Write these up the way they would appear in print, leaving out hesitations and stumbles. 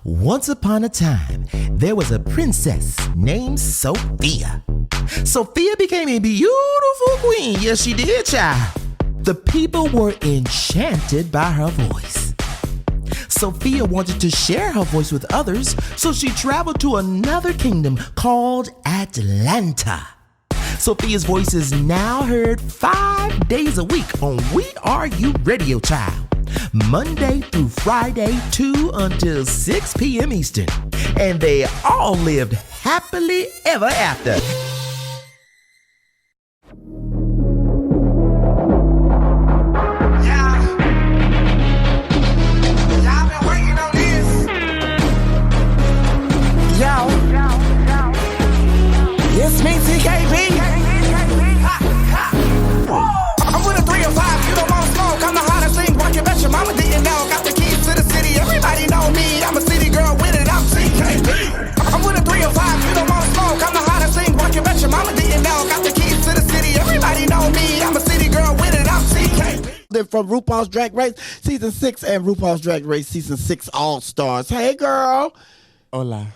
Once upon a time, there was a princess named Sophia. Sophia became a beautiful queen. Yes, she did, child. The people were enchanted by her voice. Sophia wanted to share her voice with others, so she traveled to another kingdom called Atlanta. Sophia's voice is now heard 5 days a week on WERUradio, child. Monday through Friday, 2 until 6 p.m. Eastern. And they all lived happily ever after. It's me, TKB. I'm with a 3 or 5. You don't want to smoke. I'm the hottest thing. Rock your bet your mama didn't know. Got the keys to the city. Everybody know me. I'm a city girl with it. I'm TKB. I'm with a 3 or 5. You don't want to smoke. I'm the hottest thing. Rock your bet your mama didn't know. Got the keys to the city. Everybody know me. I'm a city girl with it. I'm TKB. From RuPaul's Drag Race Season 6 and RuPaul's Drag Race Season 6 All-Stars. Hey, girl. Hola.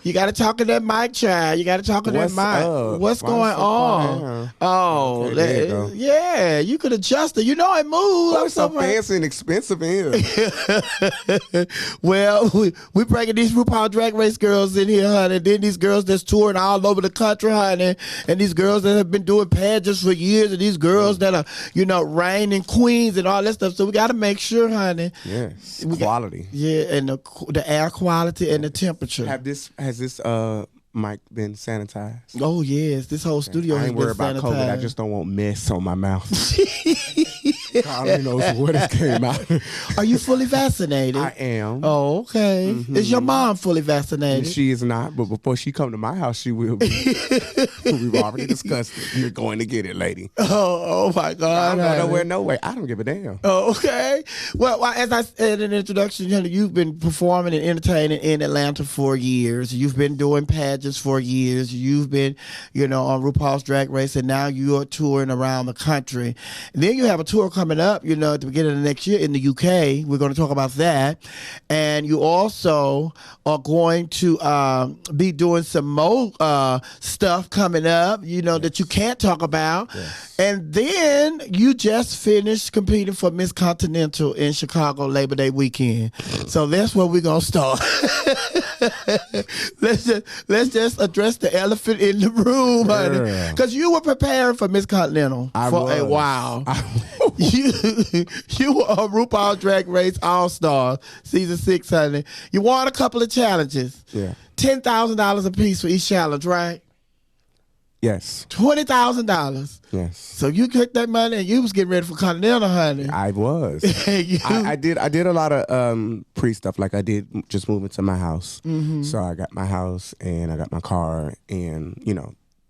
You got to talk in that mic, child. You got to talk in that mic. What's going on? Oh, okay, yeah. You could adjust it. You know it moves. I'm so fancy and expensive in here. Well, we bringing these RuPaul Drag Race girls in here, honey. Then these girls that's touring all over the country, honey. And these girls that have been doing pageants for years. And these girls that are, reigning queens and all that stuff. So we got to make sure, honey. Yes, quality. And the air quality and the temperature. Has this mic been sanitized? Oh yes, this whole studio has been sanitized. I ain't worried about COVID. I just don't want mess on my mouth. God only knows what it came out. Are you fully vaccinated? I am. Oh, okay. Mm-hmm. Is your mom fully vaccinated? She is not, but before she come to my house, she will be. We've already discussed it. You're going to get it, lady. Oh my God. I don't go nowhere, no way. I don't give a damn. Oh, okay. Well, as I said in the introduction, you've been performing and entertaining in Atlanta for years. You've been doing pageants for years. You've been, on RuPaul's Drag Race, and now you are touring around the country. And then you have a tour coming up, at the beginning of next year in the UK. We're going to talk about that. And you also are going to be doing some more stuff coming up, that you can't talk about. Yes. And then you just finished competing for Miss Continental in Chicago Labor Day weekend. So that's where we're going to start. Let's just address the elephant in the room, honey. Because you were preparing for Miss Continental for a while. You were on RuPaul Drag Race All-Star Season 6, honey. You won a couple of challenges. Yeah. $10,000 a piece for each challenge, right? Yes. $20,000. Yes. So you took that money and you was getting ready for Continental, honey. I was. I did a lot of pre-stuff. Like I did just move into my house. Mm-hmm. So I got my house and I got my car and,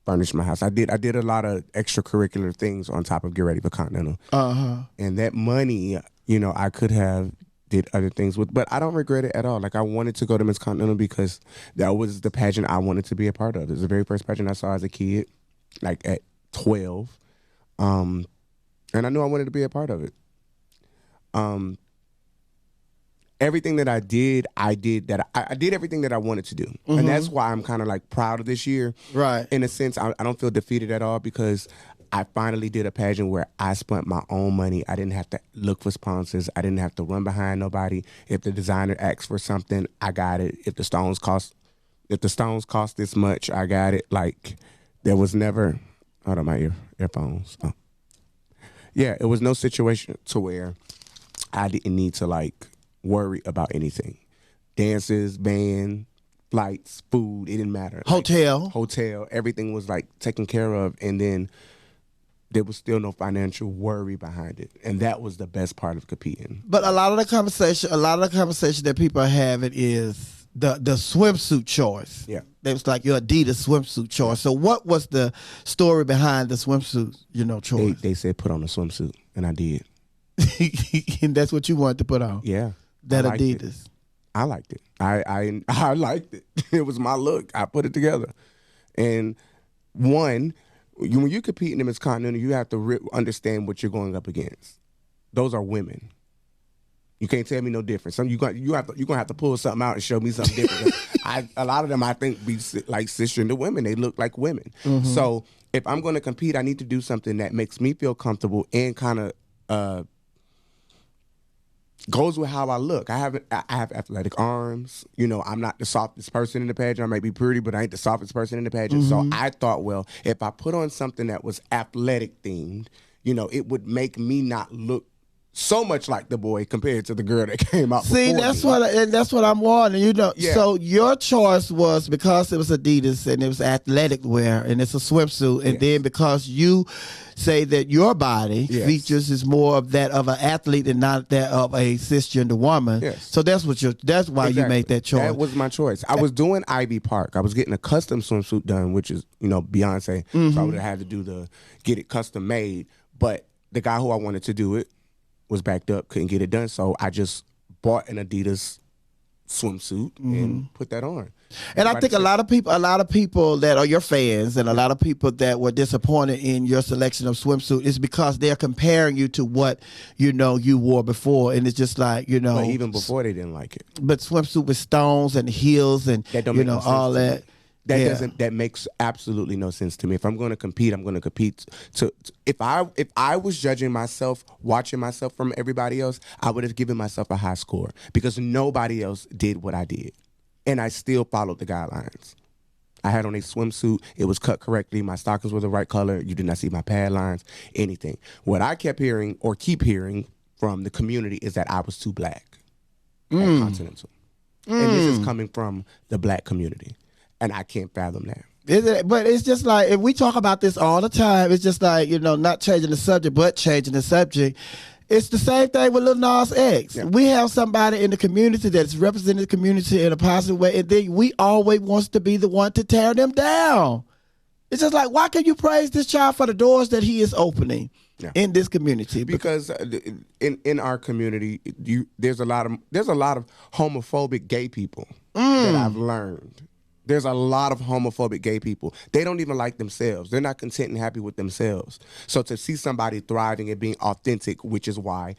furnished my house. I did a lot of extracurricular things on top of get ready for Continental. Uh-huh. And that money, I could have did other things with, but I don't regret it at all. Like I wanted to go to Miss Continental because that was the pageant I wanted to be a part of. It was the very first pageant I saw as a kid, like at 12. And I knew I wanted to be a part of it. Everything that I did everything that I wanted to do. Mm-hmm. And that's why I'm kind of like proud of this year. Right. In a sense, I don't feel defeated at all because I finally did a pageant where I spent my own money. I didn't have to look for sponsors. I didn't have to run behind nobody. If the designer asked for something, I got it. If the stones cost this much, I got it. Like there was never, hold on, my earphones. Oh. Yeah, it was no situation to where I didn't need to worry about anything. Dances, band, flights, food, it didn't matter. Hotel, everything was taken care of, and then there was still no financial worry behind it, and that was the best part of competing. But a lot of the conversation that people are having is the swimsuit choice. Yeah, it was like your Adidas swimsuit choice. So what was the story behind the swimsuit, choice? They said put on a swimsuit, and I did. And that's what you wanted to put on. Yeah, that Adidas. I liked it. I liked it. It was my look. I put it together, and when you compete in Miss Continental, you have to understand what you're going up against. Those are women. You can't tell me no difference. You're gonna have to pull something out and show me something different. A lot of them I think be like cisgender women. They look like women. So if I'm going to compete, I need to do something that makes me feel comfortable and kind of goes with how I look. I have athletic arms. You know, I'm not the softest person in the pageant. I might be pretty, but I ain't the softest person in the pageant. So I thought, well, if I put on something that was athletic themed, you know, it would make me not look so much like the boy compared to the girl that came out. See, that's what I'm wanting. You know, so your choice was because it was Adidas and it was athletic wear and it's a swimsuit, and then because you say that your body features is more of that of an athlete and not that of a cisgender woman. Yes. So that's why you made that choice. That was my choice. I was doing Ivy Park. I was getting a custom swimsuit done, which is, you know, Beyonce. So I would have had to get it custom made. But the guy who I wanted to do it was backed up, couldn't get it done, so I just bought an Adidas swimsuit and put that on. And I think a lot of people that are your fans and a lot of people that were disappointed in your selection of swimsuit is because they're comparing you to what, you know, you wore before, and it's just like, you know. But even before they didn't like it. But swimsuit with stones and heels and, you know, all that. That makes absolutely no sense to me. If I'm going to compete, I'm going to compete. If I was judging myself, watching myself from everybody else, I would have given myself a high score because nobody else did what I did, and I still followed the guidelines. I had on a swimsuit. It was cut correctly. My stockings were the right color. You did not see my pad lines, anything. What I kept hearing or keep hearing from the community is that I was too black at Continental, and this is coming from the black community. And I can't fathom that. But it's just like, if we talk about this all the time, it's just like, you know, not changing the subject, but changing the subject. It's the same thing with Lil Nas X. Yeah. We have somebody in the community that's representing the community in a positive way, and then we always wants to be the one to tear them down. It's just like, why can you praise this child for the doors that he is opening in this community? Because in our community, there's a lot of homophobic gay people that I've learned. There's a lot of homophobic gay people. They don't even like themselves. They're not content and happy with themselves. So to see somebody thriving and being authentic, which is why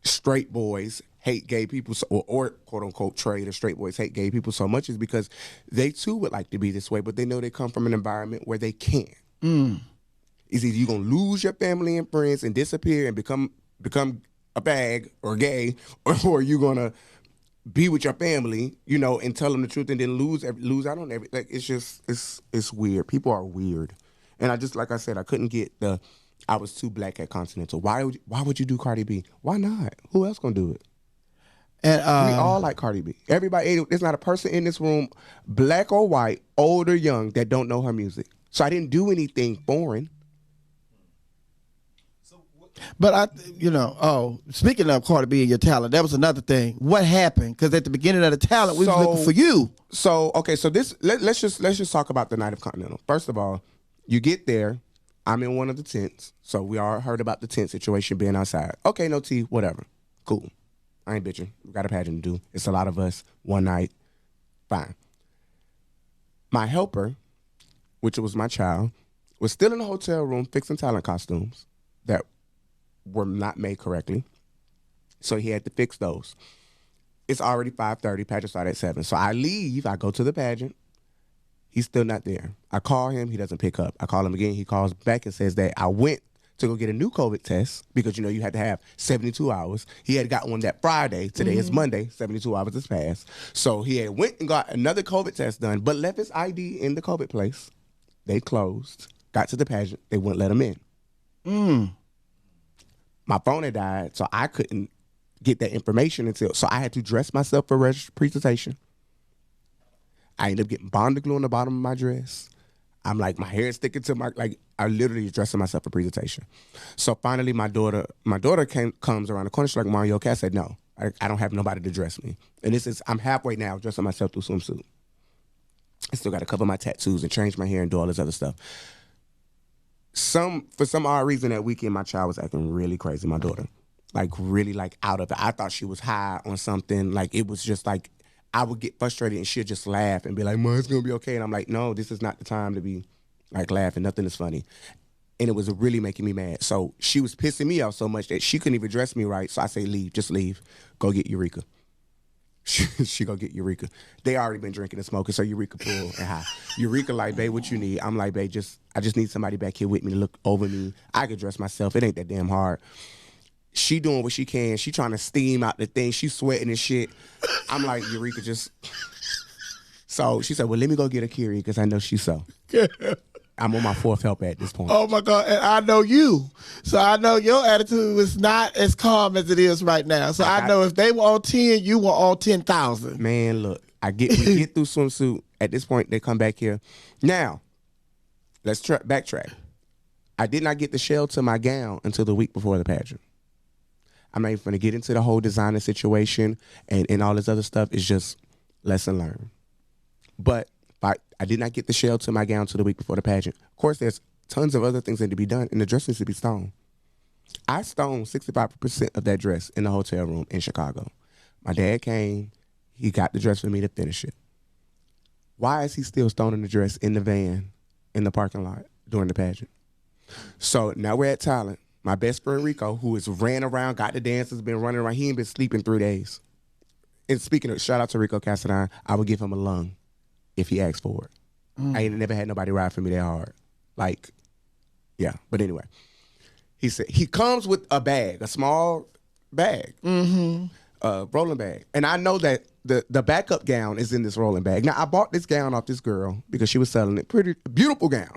straight boys hate gay people, or quote unquote trade, or straight boys hate gay people so much, is because they too would like to be this way, but they know they come from an environment where they can't. It's either you're going to lose your family and friends and disappear and become a bag or gay, or you're going to be with your family, you know, and tell them the truth and then lose out on everything. Like, it's just, it's weird. People are weird. And like I said, I couldn't get I was too black at Continental. Why would you do Cardi B? Why not? Who else gonna do it? And we all like Cardi B. Everybody, there's not a person in this room, black or white, old or young, that don't know her music. So I didn't do anything foreign. But speaking of Cardi B and your talent, that was another thing. What happened? Because at the beginning of the talent, we was looking for you. So let's just talk about the night of Continental. First of all, you get there. I'm in one of the tents, so we all heard about the tent situation being outside. Okay, no tea, whatever, cool. I ain't bitching. We got a pageant to do. It's a lot of us. One night, fine. My helper, which was my child, was still in the hotel room fixing talent costumes that were not made correctly. So he had to fix those. It's already 5:30, pageant started at 7. So I leave, I go to the pageant. He's still not there. I call him, he doesn't pick up. I call him again, he calls back and says that I went to go get a new COVID test because, you know, you had to have 72 hours. He had got one that Friday. Today is Monday. 72 hours has passed. So he had went and got another COVID test done, but left his ID in the COVID place. They closed. Got to the pageant. They wouldn't let him in. My phone had died, so I couldn't get that information so I had to dress myself for presentation. I ended up getting bond glue on the bottom of my dress. I'm like, my hair is sticking to I literally dressing myself for presentation. So finally my daughter comes around the corner. She's like, Mom, you okay? I said, no, I don't have nobody to dress me. And I'm halfway now dressing myself through swimsuit. I still got to cover my tattoos and change my hair and do all this other stuff. For some odd reason that weekend, my child was acting really crazy, my daughter. Like, really, like, out of it. I thought she was high on something. Like, it was just like, I would get frustrated and she'd just laugh and be like, Mom, it's going to be okay. And I'm like, no, this is not the time to be, like, laughing. Nothing is funny. And it was really making me mad. So she was pissing me off so much that she couldn't even dress me right. So I say, leave, just leave. Go get Eureka. She go get Eureka. They already been drinking and smoking, so Eureka pull and high. Eureka like, babe, what you need? I'm like, babe, I just need somebody back here with me to look over me. I could dress myself. It ain't that damn hard. She doing what she can. She trying to steam out the thing. She sweating and shit. I'm like, Eureka, just... So she said, well, let me go get a Kiri because I know she's so. I'm on my fourth help at this point. Oh, my God. And I know you. So I know your attitude is not as calm as it is right now. So I know if they were on 10, you were on 10,000. Man, look, we get through swimsuit. At this point, they come back here. Now, let's backtrack. I did not get the shell to my gown until the week before the pageant. I'm not even going to get into the whole designer situation and all this other stuff. It's just lesson learned. But I did not get the shell to my gown till the week before the pageant. Of course, there's tons of other things that need to be done, and the dress needs to be stoned. I stoned 65% of that dress in the hotel room in Chicago. My dad came. He got the dress for me to finish it. Why is he still stoning the dress in the van in the parking lot during the pageant? So now we're at talent. My best friend Rico, who has ran around, got the dancers, been running around. He ain't been sleeping 3 days. And speaking of, shout out to Rico Cassadine, I would give him a lung if he asked for it. I ain't never had nobody ride for me that hard. Like, yeah. But anyway, he said he comes with a bag, a small bag, rolling bag. And I know that the backup gown is in this rolling bag. Now, I bought this gown off this girl because she was selling it. Pretty beautiful gown.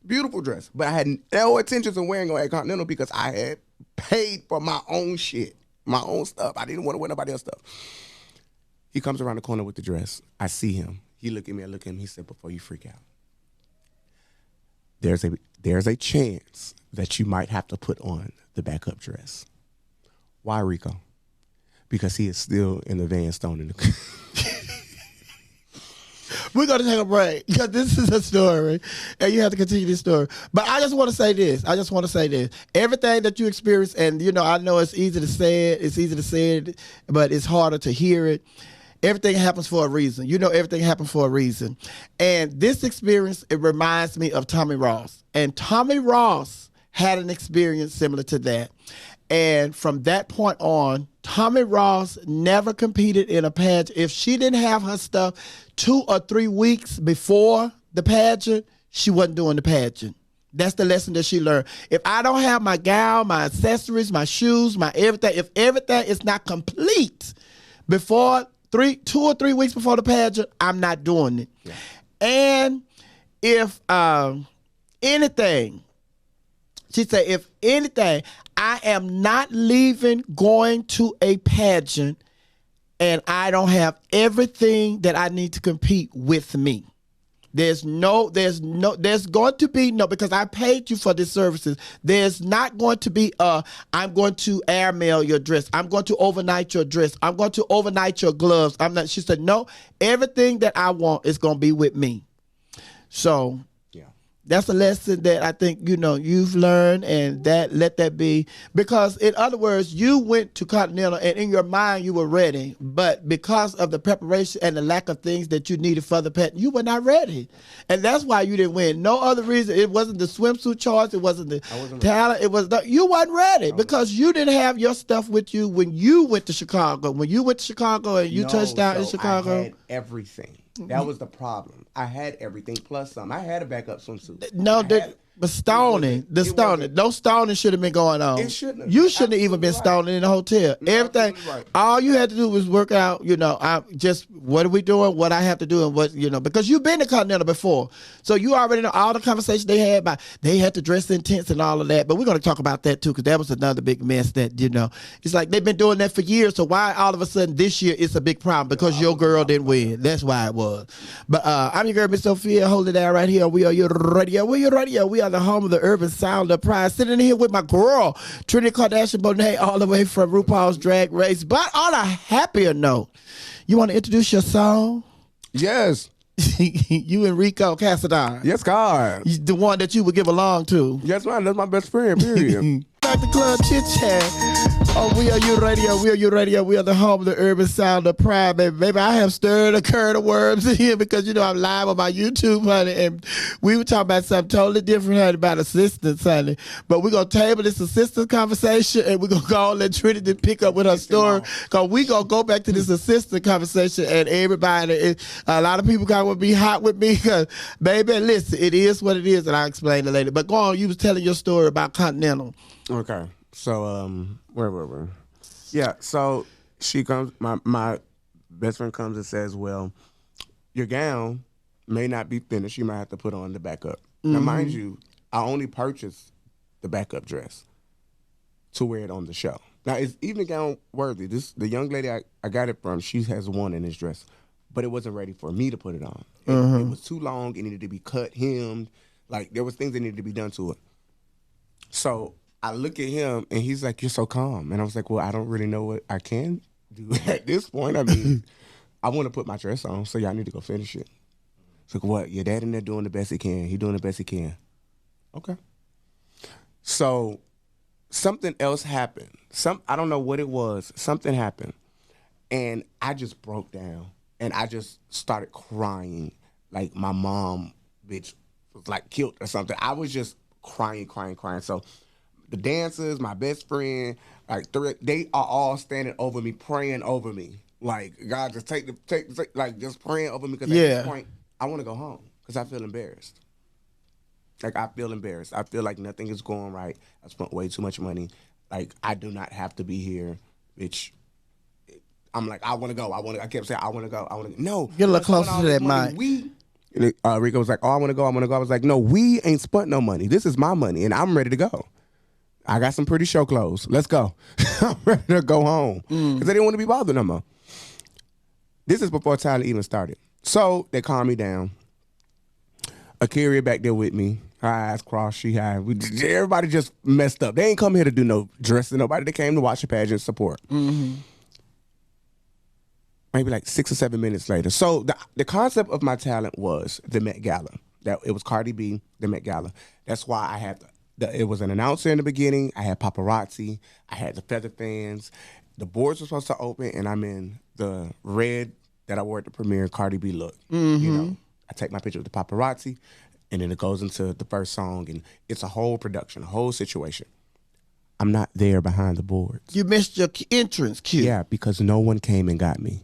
Beautiful dress. But I had no intentions of wearing it at Continental because I had paid for my own shit, my own stuff. I didn't want to wear nobody else's stuff. He comes around the corner with the dress. I see him. He looked at me, I look at him, he said, before you freak out, there's a chance that you might have to put on the backup dress. Why, Rico? Because he is still in the van stoning the We're going to take a break because this is a story and you have to continue this story. But I just want to say this. Everything that you experience, and I know it's easy to say it, but it's harder to hear it. Everything happens for a reason. Everything happened for a reason. And this experience, it reminds me of Tommy Ross. And Tommy Ross had an experience similar to that. And from that point on, Tommy Ross never competed in a pageant. If she didn't have her stuff 2 or 3 weeks before the pageant, she wasn't doing the pageant. That's the lesson that she learned. If I don't have my gown, my accessories, my shoes, my everything, if everything is not complete before 2 or 3 weeks before the pageant, I'm not doing it. Yeah. And if anything, she said, if anything, I am not leaving going to a pageant and I don't have everything that I need to compete with me. There's going to be no, because I paid you for these services. There's not going to be I'm going to airmail your dress. I'm going to overnight your dress. I'm going to overnight your gloves. She said, no, everything that I want is going to be with me. So that's a lesson that I think, you've learned, and let that be. Because in other words, you went to Continental and in your mind you were ready, but because of the preparation and the lack of things that you needed for the pageant, you were not ready. And that's why you didn't win. No other reason. It wasn't the swimsuit choice. It wasn't the talent. You wasn't ready because you didn't have your stuff with you when you went to Chicago. When you went to Chicago and you touched down in Chicago. I had everything. That was the problem. I had everything plus some. I had a backup swimsuit. But stoning, no stoning should have been going on. It shouldn't have. You shouldn't have even been stoning in the hotel. No, everything, right. All you had to do was work out, what are we doing, what I have to do, and what, because you've been to Continental before. So you already know all the conversations they had about, they had to dress intense and all of that. But we're going to talk about that too, because that was another big mess that, it's like they've been doing that for years. So why all of a sudden this year it's a big problem? Because your girl didn't win. That's why it was. But I'm your girl, Miss Sophia, hold it down right here. We are your radio. We are the home of the urban sound of pride. Sitting here with my girl, Trinity K Bonet, all the way from RuPaul's Drag Race. But on a happier note, you want to introduce your song? Yes. You and Rico Cassadine. Yes, God. The one that you would give along to. Yes, man. That's my best friend, period. Like the Club Chit Chat. Oh, we are WERUradio. We are WERUradio. We are the home of the urban sound of pride, baby. Baby, I have stirred a curd of worms in here because, you know, I'm live on my YouTube, honey, and we were talking about something totally different, honey, about assistance, honey. But we're going to table this assistance conversation, and we're going to go and let Trinity pick up with her story, because we're going to go back to this assistant conversation, and everybody, a lot of people going to be hot with me because, baby, listen, it is what it is, and I'll explain it later. But go on, you was telling your story about Continental. Okay. So, where were we? Yeah, so she comes, my best friend comes and says, well, your gown may not be finished. You might have to put on the backup. Now, mind you, I only purchased the backup dress to wear it on the show. Now, it's evening gown worthy. The young lady I got it from, she has one in this dress, but it wasn't ready for me to put it on. It was too long. It needed to be cut, hemmed. Like, there was things that needed to be done to it. So I look at him, and he's like, you're so calm. And I was like, well, I don't really know what I can do at this point. I mean, I want to put my dress on, so y'all need to go finish it. It's like, what? Your dad in there doing the best he can. He doing the best he can. Okay. So something else happened. I don't know what it was. Something happened. And I just broke down, and I just started crying like my mom, bitch, was like killed or something. I was just crying. So the dancers, my best friend, like they are all standing over me, praying over me. Like, God, just take like just praying over me, because at this point, I want to go home because I feel embarrassed. Like, I feel embarrassed. I feel like nothing is going right. I spent way too much money. Like, I do not have to be here, bitch. I'm like, I want to go. I kept saying, I want to go. No. Get a little closer to that mic. Rico was like, oh, I want to go. I was like, no, we ain't spent no money. This is my money, and I'm ready to go. I got some pretty show clothes. Let's go. I'm ready to go home. Because I didn't want to be bothered no more. This is before Tyler even started. So they calmed me down. Akira back there with me. Her eyes crossed. She high. Everybody just messed up. They ain't come here to do no dressing. Nobody. They came to watch the pageant support. Maybe like 6 or 7 minutes later. So the concept of my talent was the Met Gala. That it was Cardi B, the Met Gala. That's why I had it was an announcer in the beginning. I had paparazzi. I had the feather fans. The boards were supposed to open, and I'm in the red that I wore at the premiere Cardi B look. You know, I take my picture with the paparazzi, and then it goes into the first song, and it's a whole production, a whole situation. I'm not there behind the boards. You missed your entrance cue. Yeah, because no one came and got me.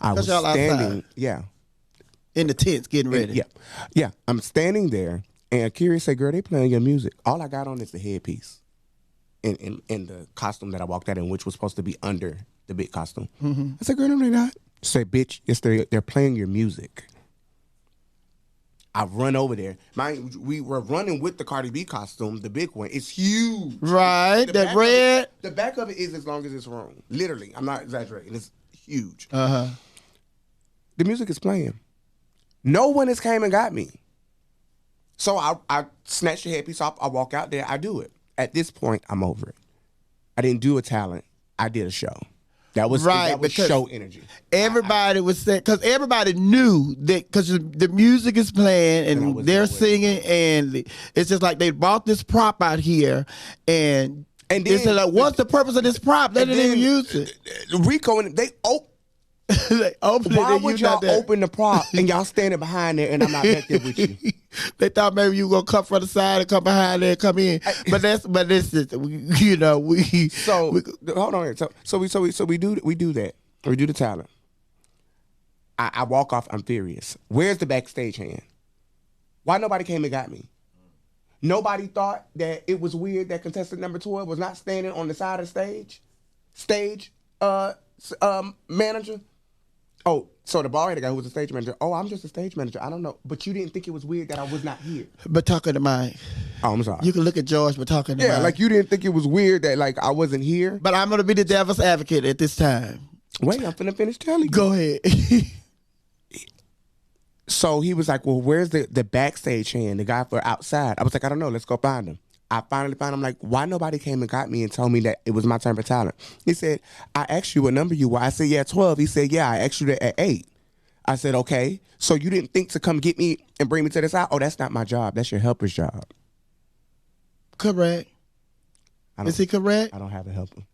I was standing, in the tents getting ready. Yeah. I'm standing there, and Akira said, "Girl, they playing your music. All I got on is the headpiece, in the costume that I walked out in, which was supposed to be under the big costume." I said, "Girl, no, they're not." She said, "Bitch, they're playing your music." I run over there. We were running with the Cardi B costume, the big one. It's huge. Right, that red. The back of it is as long as this room. Literally, I'm not exaggerating. It's huge. The music is playing. No one has came and got me. So I snatch the headpiece off. I walk out there. I do it. At this point, I'm over it. I didn't do a talent. I did a show. That was show energy. Everybody was saying, because everybody knew that, because the music is playing and they're singing, and it's just like they brought this prop out here, and then, they said, like, what's the purpose of this prop? They didn't even use it. Rico and they why would y'all open the prop and y'all standing behind there and I'm not back there with you? They thought maybe you were gonna come from the side and come behind there and come in. But this is, you know, hold on here. So we do that. We do the talent. I walk off. I'm furious. Where's the backstage hand? Why nobody came and got me? Nobody thought that it was weird that contestant number 12 was not standing on the side of the stage manager. Oh, so the barhead guy who was the stage manager. Oh, I'm just a stage manager. I don't know. But you didn't think it was weird that I was not here. But talking to Mike. Oh, I'm sorry. You can look at George, but talking to Mike. Yeah, like you didn't think it was weird that like I wasn't here. But I'm going to be the devil's advocate at this time. Wait, I'm finna finish telling you. Go ahead. So he was like, well, where's the backstage hand, the guy for outside? I was like, I don't know. Let's go find him. I finally found him. Like, why nobody came and got me and told me that it was my turn for talent? He said, I asked you what number you were. I said, yeah, 12. He said, yeah, I asked you that at 8. I said, okay. So you didn't think to come get me and bring me to the side? Oh, that's not my job. That's your helper's job. Correct. Is he correct? I don't have a helper.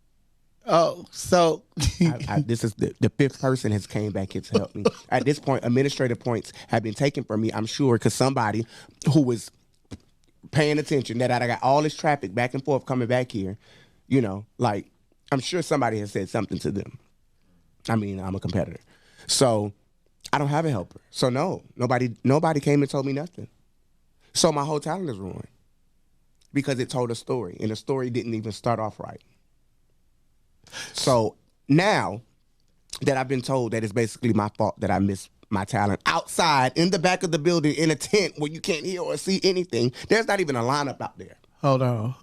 Oh, so This is the fifth person has came back here to help me. At this point, administrative points have been taken from me, I'm sure, because somebody who was paying attention that I got all this traffic back and forth coming back here, you know, like, I'm sure somebody has said something to them. I mean, I'm a competitor. So I don't have a helper. So no, nobody came and told me nothing. So my whole talent is ruined because it told a story, and the story didn't even start off right. So now that I've been told that it's basically my fault that I missed my talent outside in the back of the building in a tent where you can't hear or see anything, there's not even a lineup out there. Hold on.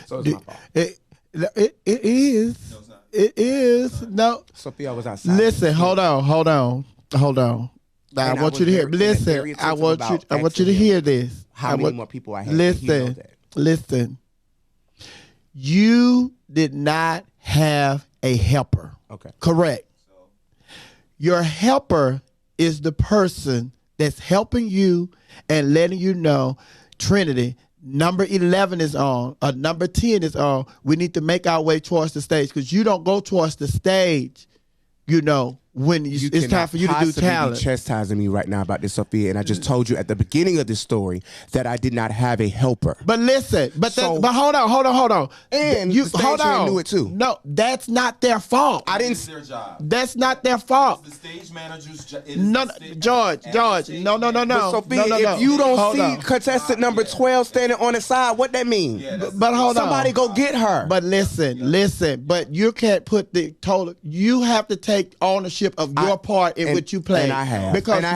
So it's my fault. It is. No, it's not. It is. No. Sophia was outside. Listen, hold on. Now, I want you to hear. Listen, I want you to hear this. How many more people I had? Listen. You did not have a helper. Okay. Correct. Your helper is the person that's helping you and letting you know, Trinity, number 11 is on, or number 10 is on. We need to make our way towards the stage, because you don't go towards the stage, you know, when it's time for you to do talent. Be chastising me right now about this, Sophia, and I just told you at the beginning of this story that I did not have a helper. But listen, but hold on. And the stage knew it too. No, that's not their fault. It's their job. That's not their fault. It's the stage manager's job. No, George, no. But Sophia, if you don't see contestant number 12 standing on the side, what that mean? Yeah, but hold on. Somebody go get her. But listen. But you can't put the total. You have to take ownership of your part in which you play. And I have. Because and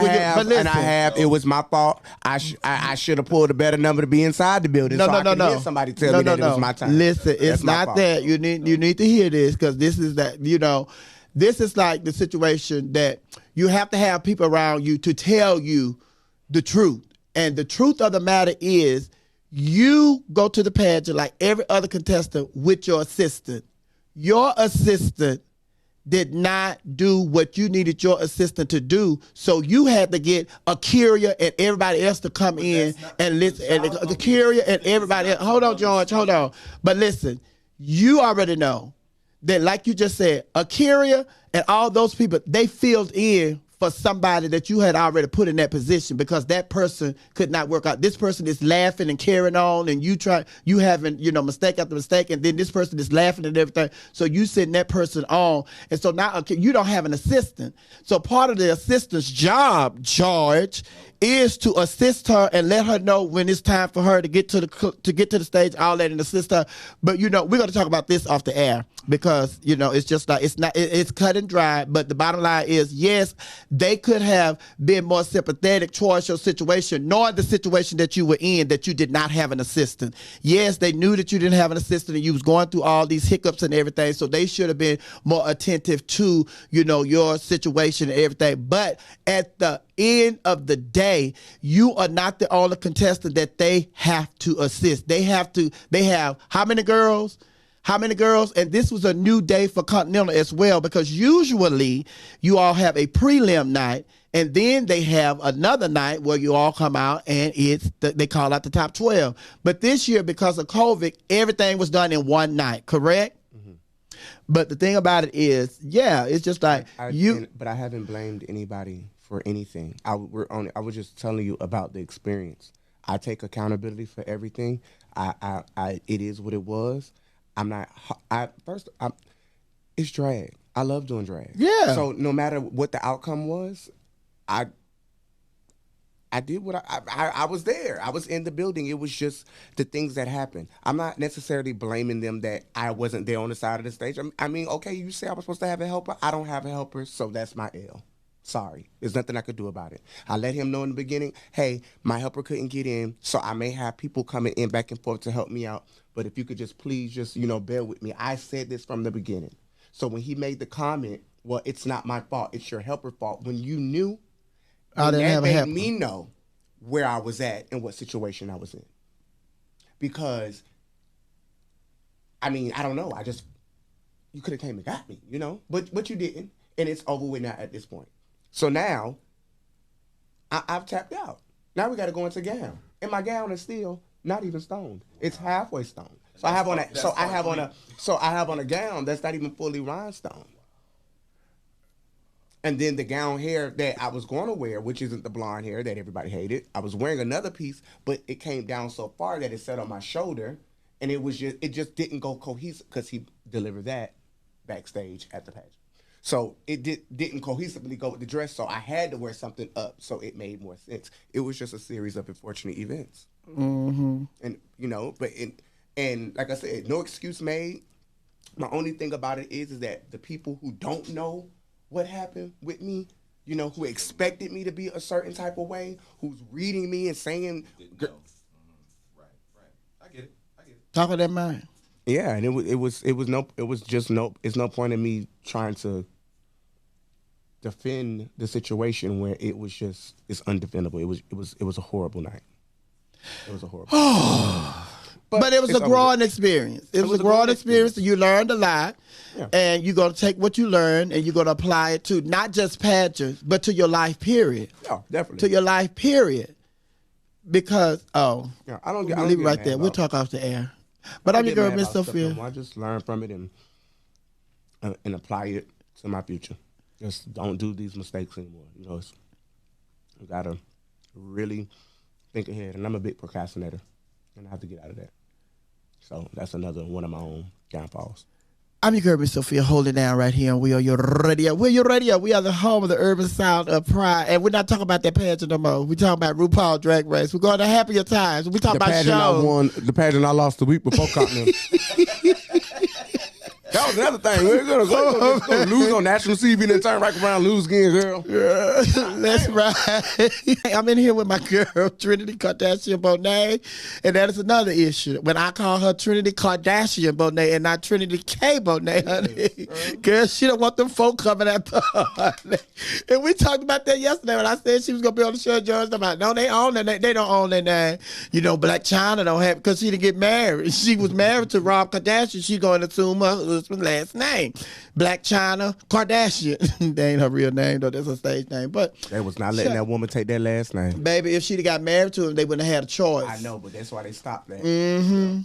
I have. It was my fault. I should have pulled a better number to be inside the building. No. Hear somebody tell me that it was my time. Listen, it's not that. You need to hear this, because this is that, you know, this is like the situation that you have to have people around you to tell you the truth. And the truth of the matter is, you go to the pageant like every other contestant with your assistant. Your assistant did not do what you needed your assistant to do, so you had to get a courier and everybody else to come in and listen. And the courier and everybody else. Hold on, George, hold on. But listen, you already know that, like you just said, a courier and all those people, they filled in for somebody that you had already put in that position, because that person could not work out. This person is laughing and carrying on, and you having, you know, mistake after mistake, and then this person is laughing and everything. So you sitting that person on, and so now you don't have an assistant. So part of the assistant's job, George, is to assist her and let her know when it's time for her to get to the stage, all that, and assist her. But you know, we're going to talk about this off the air, because you know, it's just like it's cut and dry. But the bottom line is, yes, they could have been more sympathetic towards your situation, knowing the situation that you were in, that you did not have an assistant. Yes, they knew that you didn't have an assistant and you was going through all these hiccups and everything, so they should have been more attentive to, you know, your situation and everything. But at the end of the day, you are not the only contestant that they have to assist. They have how many girls? And this was a new day for Continental as well, because usually you all have a prelim night, and then they have another night where you all come out and they call out the top 12. But this year, because of COVID, everything was done in one night, correct? Mm-hmm. But the thing about it is, yeah, it's just like But I haven't blamed anybody for anything. I was just telling you about the experience. I take accountability for everything. It is what it was. It's drag. I love doing drag. Yeah. So no matter what the outcome was, I did what I was there. I was in the building. It was just the things that happened. I'm not necessarily blaming them that I wasn't there on the side of the stage. I mean, okay, you say I was supposed to have a helper. I don't have a helper, so that's my L. Sorry. There's nothing I could do about it. I let him know in the beginning, hey, my helper couldn't get in, so I may have people coming in back and forth to help me out. But if you could just please bear with me. I said this from the beginning. So when he made the comment, well, it's not my fault, it's your helper's fault, when you knew, I didn't have a helper. That made me know where I was at and what situation I was in. Because, I mean, I don't know. You could have came and got me, you know? But you didn't. And it's over with now at this point. So now, I've tapped out. Now we got to go into gown. And my gown is still not even stoned. It's halfway stoned. So I have on a so I have on a gown that's not even fully rhinestone. And then the gown hair that I was going to wear, which isn't the blonde hair that everybody hated, I was wearing another piece, but it came down so far that it sat on my shoulder, and it just didn't go cohesive because he delivered that backstage at the pageant. So it didn't cohesively go with the dress, so I had to wear something up so it made more sense. It was just a series of unfortunate events. Mm-hmm. And, and like I said, no excuse made. My only thing about it is that the people who don't know what happened with me, who expected me to be a certain type of way, who's reading me and saying, right. I get it. Talk of their mind. Yeah, and it's no point in me trying to defend the situation where it's undefendable. It was a horrible night. It was a horrible night. But it was a growing experience. It was a growing experience. You learned a lot. Yeah. And you're going to take what you learned and you're going to apply it to not just pageants, but to your life period. Yeah, definitely. To your life period. Because, I don't leave it right there. We'll talk off the air. But I'm your girl, Miss Sophia. I just learn from it and apply it to my future. Just don't do these mistakes anymore. You got to really think ahead. And I'm a big procrastinator, and I have to get out of that. So that's another one of my own downfalls. I'm your girl, Miss Sophia, holding down right here on WERUradio. WERUradio, we are the home of the urban sound of pride. And we're not talking about that pageant no more. We're talking about Rupaul Drag Race. We're going to happier times. We're talking about shows. The pageant I lost the week before Continental. That was another thing. We're going to lose on national TV and then turn right around and lose again, girl. Yeah, that's right. I'm in here with my girl, Trinity Bonet, and that is another issue. When I call her Trinity Bonet and not Trinity K Bonet, honey, girl, she don't want them folk coming at her. And we talked about that yesterday when I said she was going to be on the show. George, about no, they own that. They don't own that name. Black China don't have because she didn't get married. She was married to Rob Kardashian. She's going to assume her last name. Black China Kardashian. That ain't her real name, though. That's her stage name. But they was not letting that woman take that last name. Baby, if she'd have got married to him, they wouldn't have had a choice. I know, but that's why they stopped that. Mm-hmm.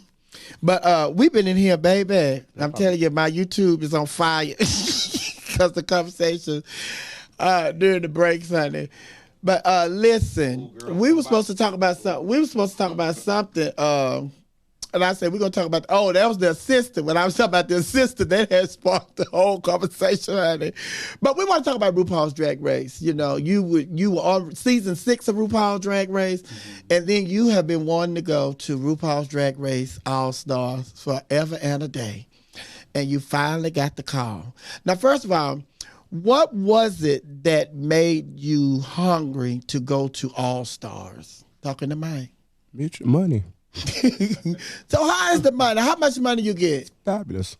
But we've been in here, baby. I'm telling you, my YouTube is on fire because the conversation during the breaks, honey. But listen, we were supposed to talk about something. And I said, we're going to talk about, that was the assistant. When I was talking about the assistant, that had sparked the whole conversation, honey. But we want to talk about RuPaul's Drag Race. You were on season 6 of RuPaul's Drag Race, and then you have been wanting to go to RuPaul's Drag Race All-Stars forever and a day. And you finally got the call. Now, first of all, what was it that made you hungry to go to All-Stars? Talking to Mike. Bitch, money. So how is the money? How much money you get? Fabulous.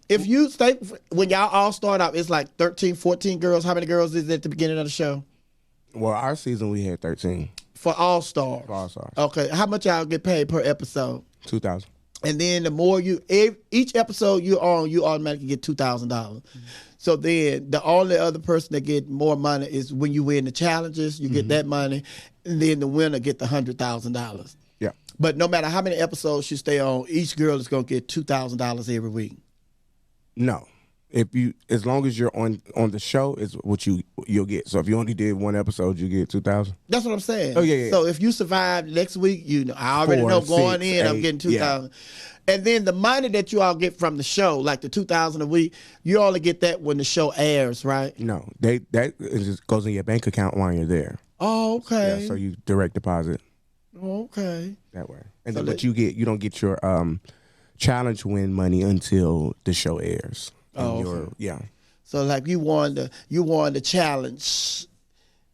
If you stay, when y'all all start out, it's like 13, 14 girls. How many girls is it at the beginning of the show? Well, our season we had 13. For All Stars. For All Stars. Okay. How much y'all get paid per episode? $2,000. And then the more each episode you're on, you automatically get $2,000. Mm-hmm. So then the only other person that get more money is when you win the challenges, you get that money, and then the winner get the $100,000. Yeah. But no matter how many episodes you stay on, each girl is gonna get $2,000 every week. No. As long as you're on the show, is what you'll get. So if you only did one episode, you get $2,000. That's what I'm saying. Oh yeah. So if you survive next week, I already know going 6, in, 8, I'm getting $2,000. Yeah. And then the money that you all get from the show, like the $2,000 a week, you only get that when the show airs, right? No, that just goes in your bank account while you're there. Oh, okay. Yeah, so you direct deposit. Okay. That way, and so but you don't get your challenge win money until the show airs. Okay. Yeah. So like you won the challenge,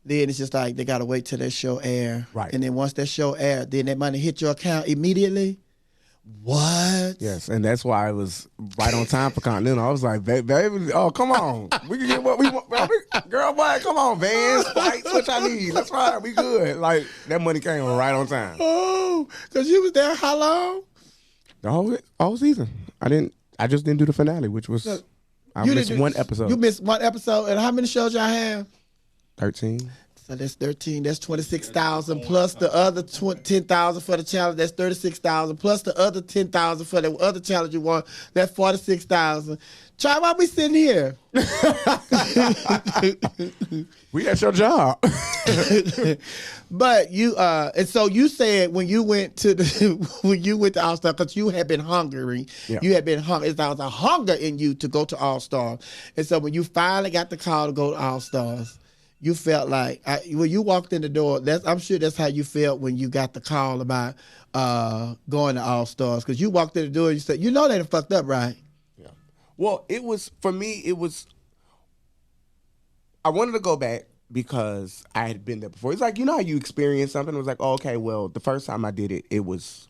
then it's just like they gotta wait till that show air. Right. And then once that show air, then that money hit your account immediately. What? Yes, and that's why I was right on time for Continental. I was like, baby, oh, come on. We can get what we want. Girl, boy, come on, Vans, flights, what I need. Let's ride. We good. Like, that money came right on time. Oh, because you was there how long? The whole season. I just didn't do the finale, which was, I missed one episode. You missed one episode. And how many shows y'all have? 13. So that's 13. That's 26,000 plus the other 10,000 for the challenge. That's 36,000 plus the other 10,000 for the other challenge you won. That's 46,000. Try, why we sitting here? We at your job. But you and so you said when you went to All Star, because you had been hungry, you had been hungry. There was a hunger in you to go to All Star, and so when you finally got the call to go to All Stars, you felt like when you walked in the door. I'm sure that's how you felt when you got the call about going to All Stars, because you walked in the door and you said, "You know they done fucked up, right?" Yeah. Well, it was for me. It was. I wanted to go back because I had been there before. It's like, you know how you experience something. It was like, oh, okay, well, the first time I did it, it was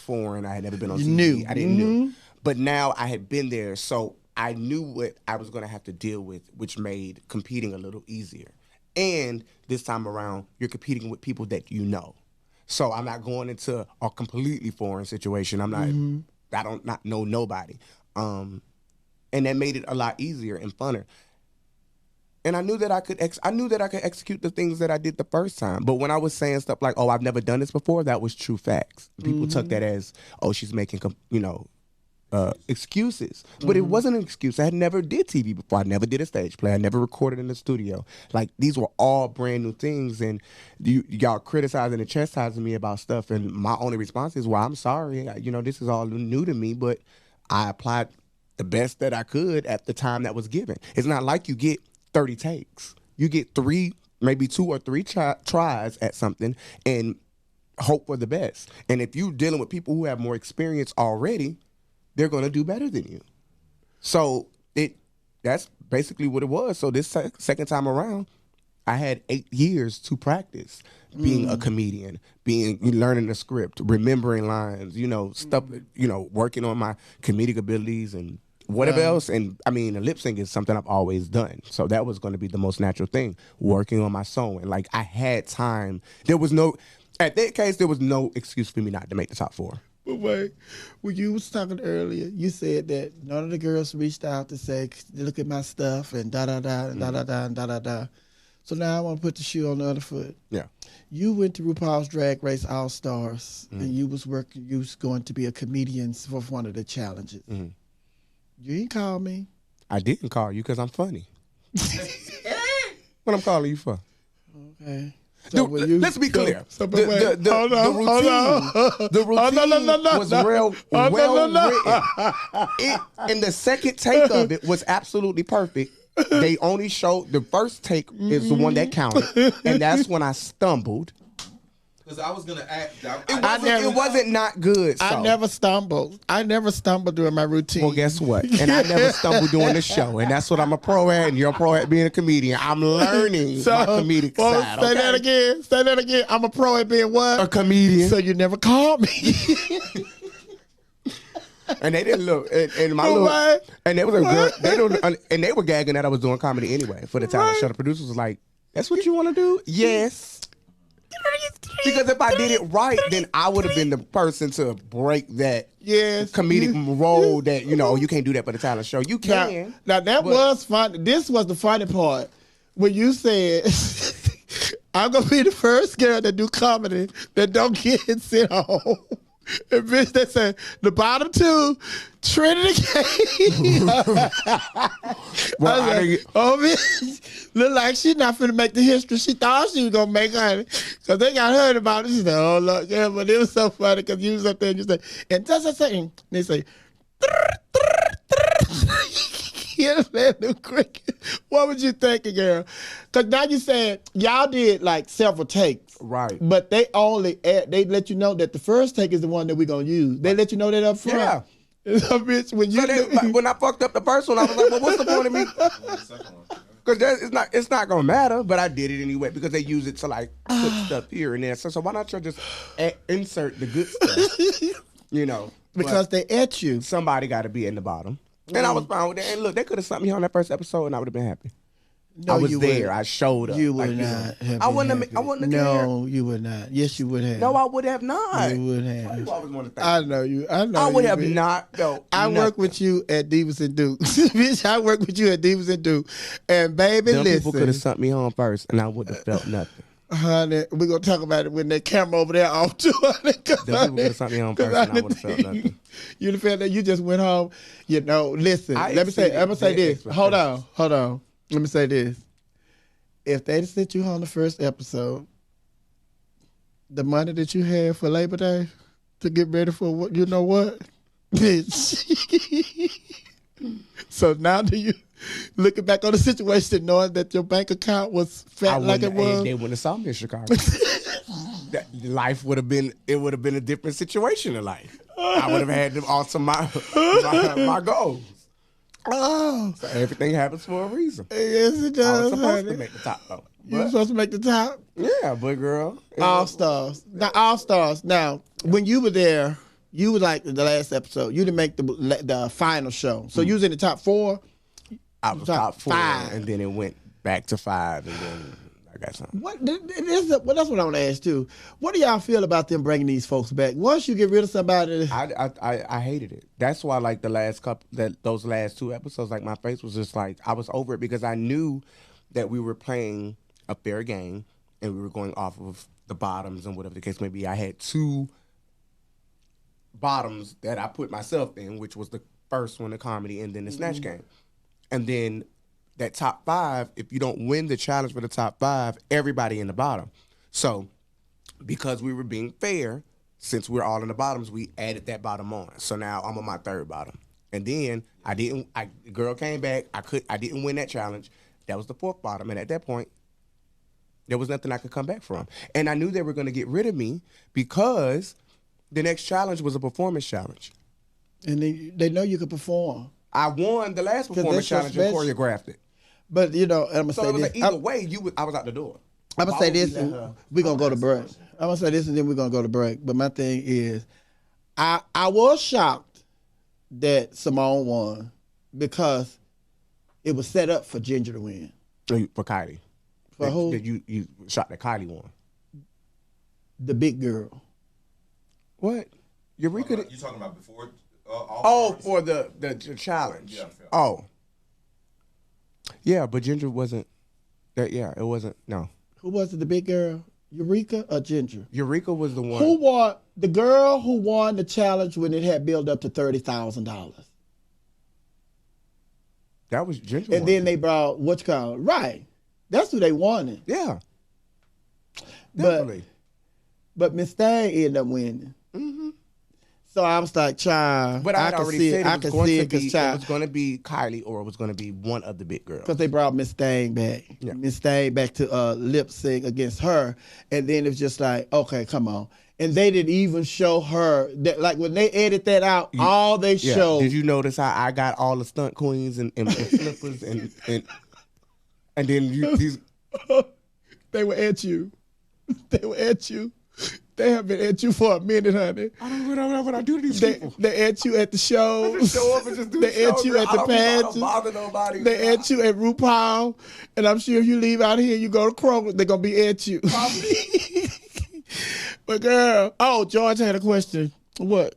foreign. I had never been on TV. I didn't know. But now I had been there, so I knew what I was going to have to deal with, which made competing a little easier. And this time around, you're competing with people that you know. So I'm not going into a completely foreign situation. I don't not know nobody. And that made it a lot easier and funner. And I knew that I could execute the things that I did the first time. But when I was saying stuff like, "Oh, I've never done this before," that was true facts. People took that as, "Oh, she's making excuses." But it wasn't an excuse. I had never did TV before. I never did a stage play. I never recorded in the studio. Like, these were all brand new things. And y'all criticizing and chastising me about stuff. And my only response is, "Well, I'm sorry. This is all new to me, but I applied the best that I could at the time that was given." It's not like you get 30 takes. You get 3, maybe 2 or 3 tries at something and hope for the best. And if you're dealing with people who have more experience already, they're going to do better than you. So that's basically what it was. So this second time around, I had 8 years to practice being a comedian, learning the script, remembering lines, stuff, working on my comedic abilities and whatever else. And I mean, the lip sync is something I've always done. So that was going to be the most natural thing, working on my sewing. Like, I had time. At that case, there was no excuse for me not to make the top 4. But wait, when you was talking earlier, you said that none of the girls reached out to say, "Look at my stuff," and da-da-da, and da-da-da, and da-da-da. So now I want to put the shoe on the other foot. Yeah. You went to RuPaul's Drag Race All Stars, and you was going to be a comedian for one of the challenges. You didn't call me. I didn't call you because I'm funny. What I'm calling you for? Okay. So let's be clear. The routine was well written. And the second take of it was absolutely perfect. They only showed the first take is the one that counted, and that's when I stumbled. Because I was gonna act. It wasn't not good. So. I never stumbled. During my routine. Well, guess what? And I never stumbled during the show, and that's what I'm a pro at. And you're a pro at being a comedian. I'm learning my comedic side. Say that again. Say that again. I'm a pro at being what? A comedian. So you never called me. And they didn't look. And my little. And there was a girl. And they were gagging that I was doing comedy anyway for the talent show. The producers was like, "That's what you want to do?" Yes. Because if I did it right, then I would have been the person to break that comedic role that, you can't do that for the talent show. You can. Now that was fun. This was the funny part. When you said, "I'm going to be the first girl that do comedy that don't get sit home." And bitch, they said, the bottom 2, Trinity K. Bitch, look like she not finna make the history she thought she was gonna make, honey. Because they got heard about it. She said, "Oh, look, yeah," but it was so funny because you was up there and you said, and just a second, they say, what was you thinking, girl? Because now you said y'all did like several takes. Right. But they let you know that the first take is the one that we're going to use. They let you know that up front. Yeah. So, bitch, when I fucked up the first one, I was like, well, what's the point of me? Because it's not going to matter, but I did it anyway because they use it to like put stuff here and there. So why not you just insert the good stuff? Because they at you. Somebody got to be in the bottom. And I was fine with that. And look, they could have sent me on that first episode and I would have been happy. No, I was you there. wouldn't. I showed up. You would not have. I wouldn't happy. have. I wouldn't have No, you would not. Yes, you would have. No, I would have not. You would Why have. you always want to think? I know you. I know. I would you, have bitch. not. No, I work with you at Divas and Dukes. Bitch, I work with you at Divas and Dukes. And baby, Them listen. people could have sent me home first, and I wouldn't have felt nothing. Honey, we're going to talk about it when that camera over there off too. Them people could have sent me home first, and I would have felt nothing. You felt that you just went home. You know, listen. I'm going to say this. Hold on. Let me say this. If they'd sent you home the first episode, the money that you had for Labor Day to get ready for what, you know what? Bitch. So now do you, looking back on the situation, knowing that your bank account was fat like it was? They wouldn't have saw me in Chicago. Life would have been, it would have been a different situation in life. I would have had to alter my goals. Oh. So everything happens for a reason. Yes, it does. I was supposed honey. to make the top, though. You were supposed to make the top? Yeah, but girl. All Stars. Now, All Stars. Now, when you were there, you were like the last episode. You didn't make the final show. So you was in the top 4? I was top 4, 5. And then it went back to 5, and then I got something. Well, that's what I want to ask too. What do y'all feel about them bringing these folks back? Once you get rid of somebody, I hated it. That's why, like, those last 2 episodes, like, my face was just like, I was over it because I knew that we were playing a fair game and we were going off of the bottoms and whatever the case may be. I had 2 bottoms that I put myself in, which was the first one, the comedy, and then the snatch game. And then that top 5, if you don't win the challenge for the top 5, everybody in the bottom. So because we were being fair, since we're all in the bottoms, we added that bottom on. So now I'm on my 3rd bottom. And then the girl came back. I didn't win that challenge. That was the 4th bottom. And at that point, there was nothing I could come back from. And I knew they were going to get rid of me because the next challenge was a performance challenge. And they know you could perform. I won the last performance challenge and choreographed it. But, you know, I'm going to say So it was this. like either way, I was out the door. I'm going to say this, and we're going to go to break. I'm going to say this, and then we're going to go to break. But my thing is, I was shocked that Simone won because it was set up for Ginger to win. For Kylie. For who? You shot that Kylie won. The big girl. What? Eureka. You talking about before? For the challenge. Yeah. Oh. Yeah, but Ginger wasn't. It wasn't. No. Who was it? The big girl? Eureka or Ginger? Eureka was the one. Who won? The girl who won the challenge when it had built up to $30,000. That was Ginger. And then they brought right. That's who they wanted. Yeah. Definitely. But Miss Thang ended up winning. Mm-hmm. So I was like, child. But I had already said it was going to be Kylie or it was going to be one of the big girls. Because they brought Miss Thang back. Yeah. Miss Thang back to lip sync against her. And then it was just like, okay, come on. And they didn't even show her that, like when they edit that out, all they showed. Did you notice how I got all the stunt queens and flippers and then these they were at you. They were at you. They have been at you for a minute, honey. I don't know what I do to these people. They at you at the shows. I just show up and just do They at you at the pageants. I don't bother nobody. They at you at Rupaul. And I'm sure if you leave out here and you go to Kroger, they're going to be at you. But girl, George had a question. What?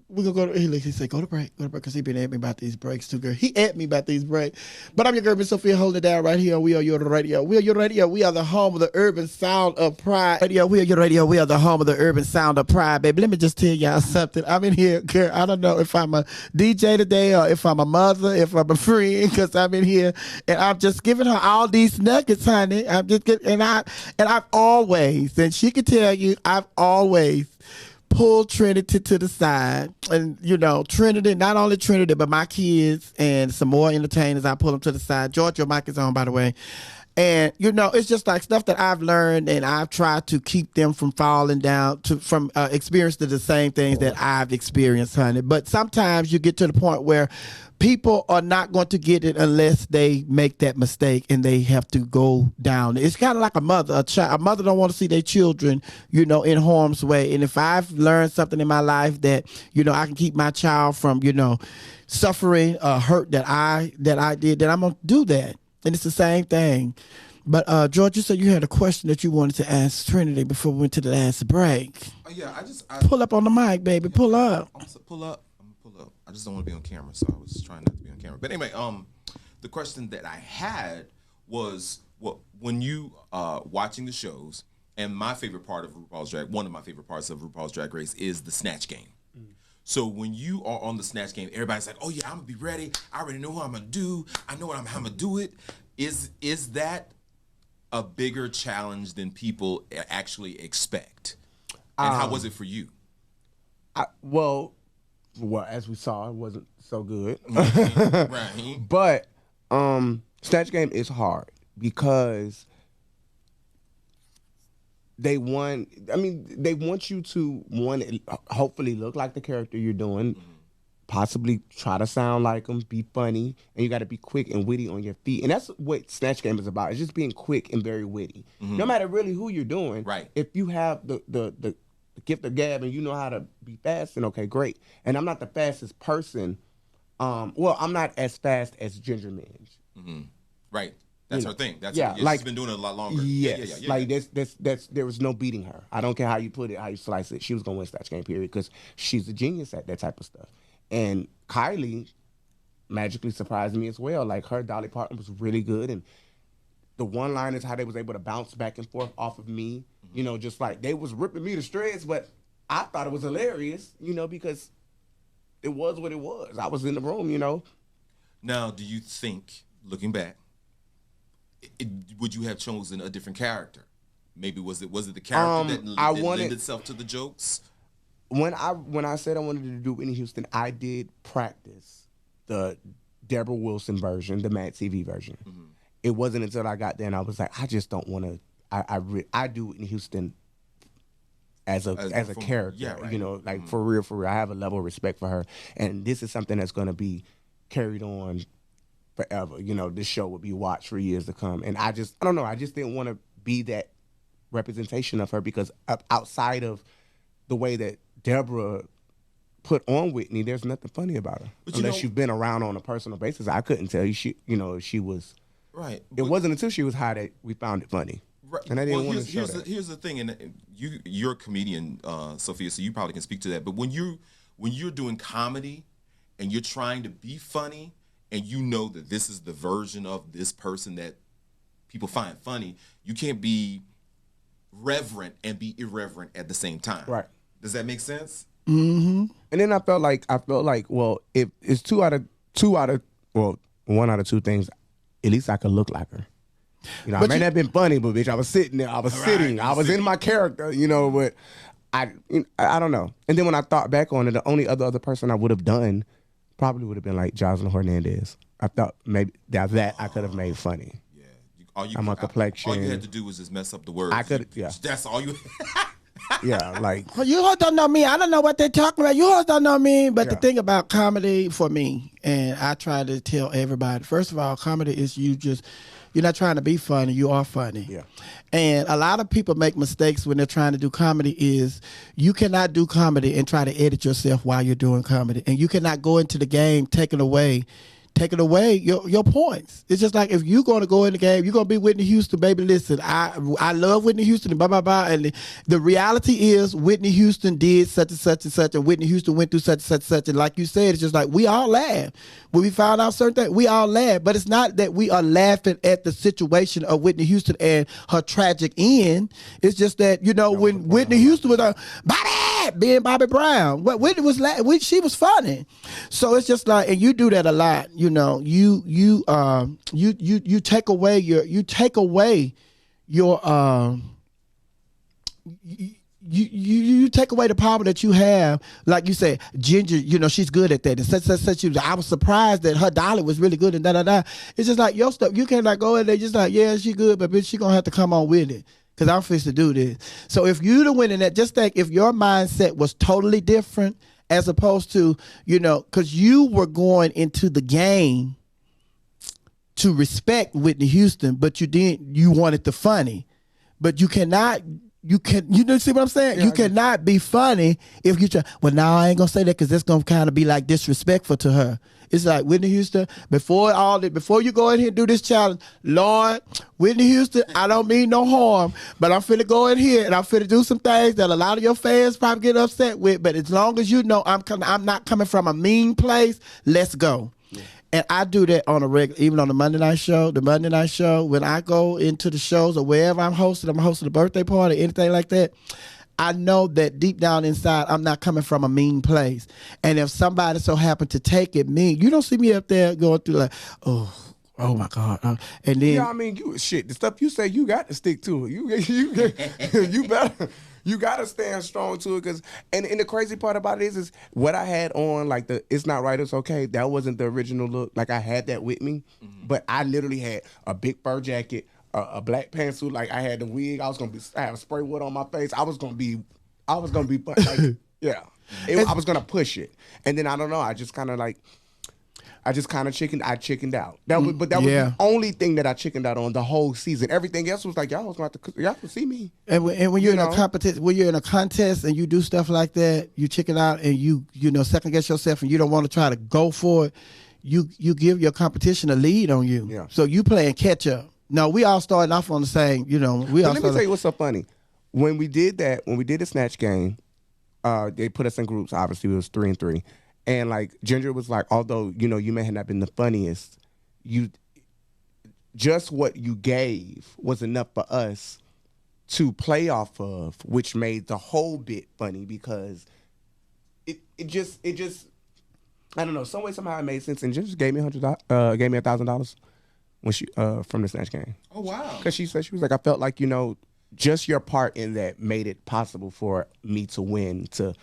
We're going to go to, he said, go to break, because he been at me about these breaks too, girl. He at me about these breaks. But I'm your girl, Miss Sophia, holding it down right here on WERUradio. WERUradio, we are the home of the urban sound of pride. WERUradio, we are the home of the urban sound of pride, baby. Let me just tell y'all something. I'm in here, girl, I don't know if I'm a DJ today or if I'm a mother, if I'm a friend, because I'm in here and I'm just giving her all these nuggets, honey. I'm just getting, I've always, and she can tell you, I've always pull Trinity to the side. And, you know, Trinity, not only Trinity, but my kids and some more entertainers, I pull them to the side. George, your mic is on, by the way. And, you know, it's just like stuff that I've learned and I've tried to keep them from falling down, from experiencing the same things that I've experienced, honey. But sometimes you get to the point where people are not going to get it unless they make that mistake and they have to go down. It's kind of like a mother. A mother don't want to see their children, you know, in harm's way. And if I've learned something in my life that, you know, I can keep my child from, you know, suffering hurt that I did, then I'm going to do that. And it's the same thing. But George, you said you had a question that you wanted to ask Trinity before we went to the last break. Yeah, I pull up on the mic, baby. Pull up. I'm gonna pull up. I just don't want to be on camera, so I was trying not to be on camera. But anyway, the question that I had was, when you watching the shows, and my favorite part of RuPaul's Drag, one of my favorite parts of RuPaul's Drag Race is the Snatch Game. So when you are on the Snatch Game, everybody's like, "Oh yeah, I'm gonna be ready. I already know what I'm gonna do. I know how I'm gonna do it." Is that a bigger challenge than people actually expect? And how was it for you? Well, as we saw, it wasn't so good. Right. But Snatch Game is hard because they want you to hopefully look like the character you're doing, possibly try to sound like them, be funny, and you got to be quick and witty on your feet. And that's what Snatch Game is about. It's just being quick and very witty. No matter really who you're doing. Right. If you have the gift of gab and you know how to be fast, then okay, great. And I'm not the fastest person. I'm not as fast as Ginger Minge. Right. That's her thing. That's like, she's been doing it a lot longer. Yes. Like there was no beating her. I don't care how you put it, how you slice it. She was gonna win Snatch Game, period, because she's a genius at that type of stuff. And Kylie magically surprised me as well. Like, her Dolly Parton was really good, and the one-liners, how they was able to bounce back and forth off of me, just like they was ripping me to shreds, but I thought it was hilarious, because it was what it was. I was in the room, Now, do you think, looking back, would you have chosen a different character? Maybe was it the character that lent itself to the jokes? When I said I wanted to do Whitney Houston, I did practice the Deborah Wilson version, the Mad TV version. It wasn't until I got there and I was like, I just don't want to. I do Whitney Houston as a character, like for real. I have a level of respect for her, and this is something that's going to be carried on forever. This show will be watched for years to come, and I don't know. I just didn't want to be that representation of her, because outside of the way that Deborah put on Whitney, there's nothing funny about her. But unless you've been around on a personal basis. I couldn't tell you she was right. It wasn't until she was high that we found it funny. Right. And I didn't want to show that. Here's the thing, and you're a comedian, Sophia, so you probably can speak to that. But when you're doing comedy and you're trying to be funny, and you know that this is the version of this person that people find funny, you can't be reverent and be irreverent at the same time. Right. Does that make sense? Mm-hmm. And then I felt like, well, if it's one out of two things, at least I could look like her. I may not have been funny, but bitch, I was sitting there. I was sitting. I was in my character, but I don't know. And then when I thought back on it, the only other person I would have done probably would have been like Jocelyn Hernandez. I thought maybe that I could have made funny. Yeah. I'm a complexion. All you had to do was just mess up the words. I could, yeah. That's all you. Yeah, like. Well, you all don't know me. I don't know what they're talking about. You all don't know me. But the thing about comedy for me, and I try to tell everybody, first of all, comedy is you're not trying to be funny. You are funny. Yeah. And a lot of people make mistakes when they're trying to do comedy is you cannot do comedy and try to edit yourself while you're doing comedy. And you cannot go into the game taking away your points. It's just like if you're going to go in the game, you're going to be Whitney Houston, baby. Listen, I love Whitney Houston and blah, blah, blah. And the reality is Whitney Houston did such and such and such, and Whitney Houston went through such and such and such. And like you said, it's just like we all laugh. When we found out certain things, we all laugh. But it's not that we are laughing at the situation of Whitney Houston and her tragic end. It's just that, when Whitney Houston was being Bobby Brown, what Whitney was she was funny. So it's just like, and you do that a lot. You take away your you take away the power that you have. Like you said, Ginger, she's good at that. And such. I was surprised that her Dolly was really good and da. It's just like your stuff. You cannot go in there just like, yeah, she good, but bitch, she gonna have to come on with it. Because I'm fixed to do this. So if you're the winning that, just think if your mindset was totally different as opposed to, because you were going into the game to respect Whitney Houston, but you wanted the funny. But you cannot, see what I'm saying? Yeah, you cannot be funny if you try, well, now I ain't going to say that because that's going to kind of be like disrespectful to her. It's like Whitney Houston, before you go in here and do this challenge, Lord, Whitney Houston, I don't mean no harm, but I'm finna go in here and I'm finna do some things that a lot of your fans probably get upset with, but as long as you know I'm not coming from a mean place, let's go. Yeah. And I do that on a regular, even on the Monday night show. The Monday night show, when I go into the shows or wherever I'm hosting a birthday party, anything like that, I know that deep down inside, I'm not coming from a mean place. And if somebody so happened to take it mean, you don't see me up there going through like, oh my God. And then, yeah, I mean, the stuff you say, you got to stick to it. You better, you got to stand strong to it. And the crazy part about it is what I had on, like the It's Not Right, It's Okay, that wasn't the original look. Like I had that with me, but I literally had a big fur jacket, a black pantsuit, like I had the wig. I have spray wood on my face. I was gonna be like, yeah. I was gonna push it, and then I don't know. I just kind of chickened out. That was the only thing that I chickened out on the whole season. Everything else was like y'all can see me. And when you're in a competition, when you're in a contest and you do stuff like that, you chicken out and you second guess yourself and you don't want to try to go for it. You give your competition a lead on you. Yeah. So you playing catch up. No, we all started off on the same, let me tell you what's so funny. When we did the Snatch Game, they put us in groups. Obviously, it was 3 and 3. And, like, Ginger was like, although, you may have not been the funniest, just what you gave was enough for us to play off of, which made the whole bit funny because it just, I don't know, some way, somehow it made sense. And Ginger gave me $1,000. When she from the Snatch Game. Oh wow! Because she was like, I felt like just your part in that made it possible for me to win, to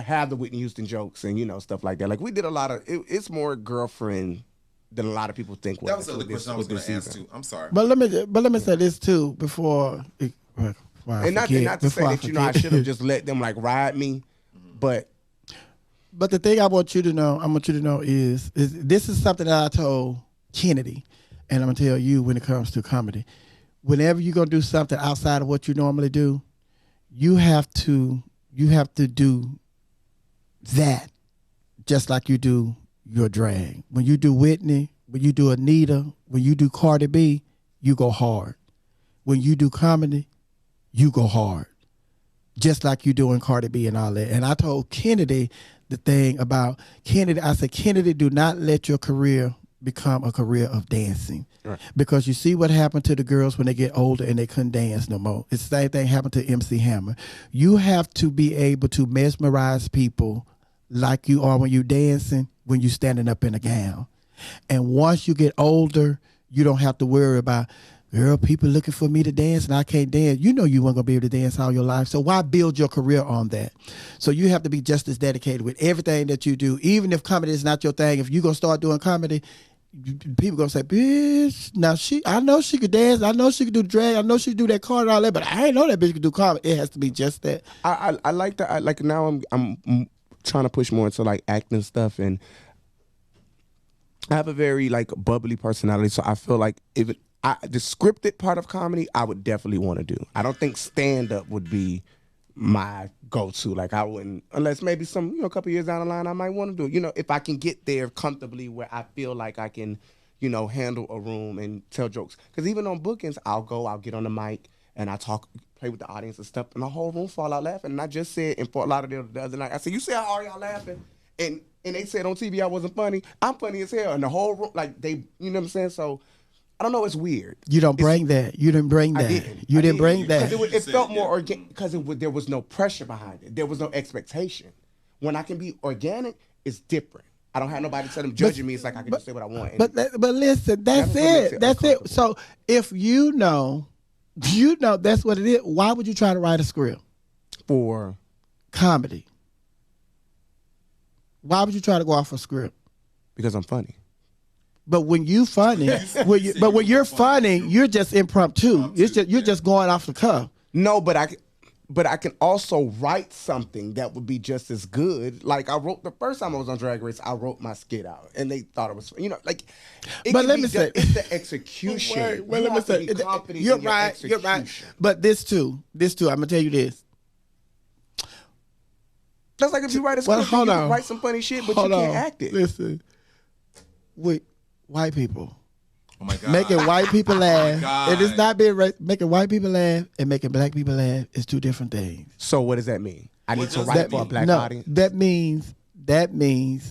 have the Whitney Houston jokes and stuff like that. Like we did a lot of. It's more girlfriend than a lot of people think. That was the other question I was going to ask too. I'm sorry, but let me say this too before. Not to say that I should have just let them like ride me, but the thing I want you to know is this is something that I told Kennedy. And I'm going to tell you when it comes to comedy, whenever you're going to do something outside of what you normally do, you have to do that just like you do your drag. When you do Whitney, when you do Anita, when you do Cardi B, you go hard. When you do comedy, you go hard. Just like you do in Cardi B and all that. And I told Kennedy the thing about Kennedy, I said, Kennedy, do not let your career become a career of dancing. Right. Because you see what happened to the girls when they get older and they couldn't dance no more. It's the same thing happened to MC Hammer. You have to be able to mesmerize people like you are when you're dancing, when you're standing up in a gown. And once you get older, you don't have to worry about, girl, people looking for me to dance and I can't dance. You know you weren't going to be able to dance all your life. So why build your career on that? So you have to be just as dedicated with everything that you do. Even if comedy is not your thing, if you're going to start doing comedy, people gonna say, bitch, now I know she could dance, I know she could do drag, I know she could do that card and all that, but I ain't know that bitch could do comedy. It has to be just that. I like that. Now I'm trying to push more into like acting stuff, and I have a very like bubbly personality, so I feel like the scripted part of comedy I would definitely want to do. I don't think stand up would be my go-to. Like I wouldn't, unless maybe some, a couple years down the line, I might want to do it. If I can get there comfortably where I feel like I can, handle a room and tell jokes. Because even on bookings, I'll get on the mic and I play with the audience and stuff, and the whole room fall out laughing. And I just said in Fort Lauderdale the other night, I said, you see how all y'all laughing? And they said on TV I wasn't funny. I'm funny as hell. And the whole room, like they, you know what I'm saying? So I don't know. It's weird. You don't bring that. You didn't bring that. You didn't bring that. It felt more organic because there was no pressure behind it. There was no expectation. When I can be organic, it's different. I don't have nobody telling judging me. It's like I can just say what I want. But listen, that's it. That's it. So if you know that's what it is. Why would you try to write a script for comedy? Why would you try to go off a script? Because I'm funny. But when you funny, when you're funny, you're just impromptu. You're just going off the cuff. No, but I can also write something that would be just as good. Like I wrote the first time I was on Drag Race, I wrote my skit out, and they thought it was, like. But let me say, it's the execution. Let me say, you're right. You're right. But this too. I'm gonna tell you this. That's like if you write a script, you can write some funny shit, but you can't act it. Listen. with white people. Oh my God. Making white people laugh. God. It is not being making white people laugh and making black people laugh is two different things. So what does that mean? I need What to does write that for a mean? black No, audience? that means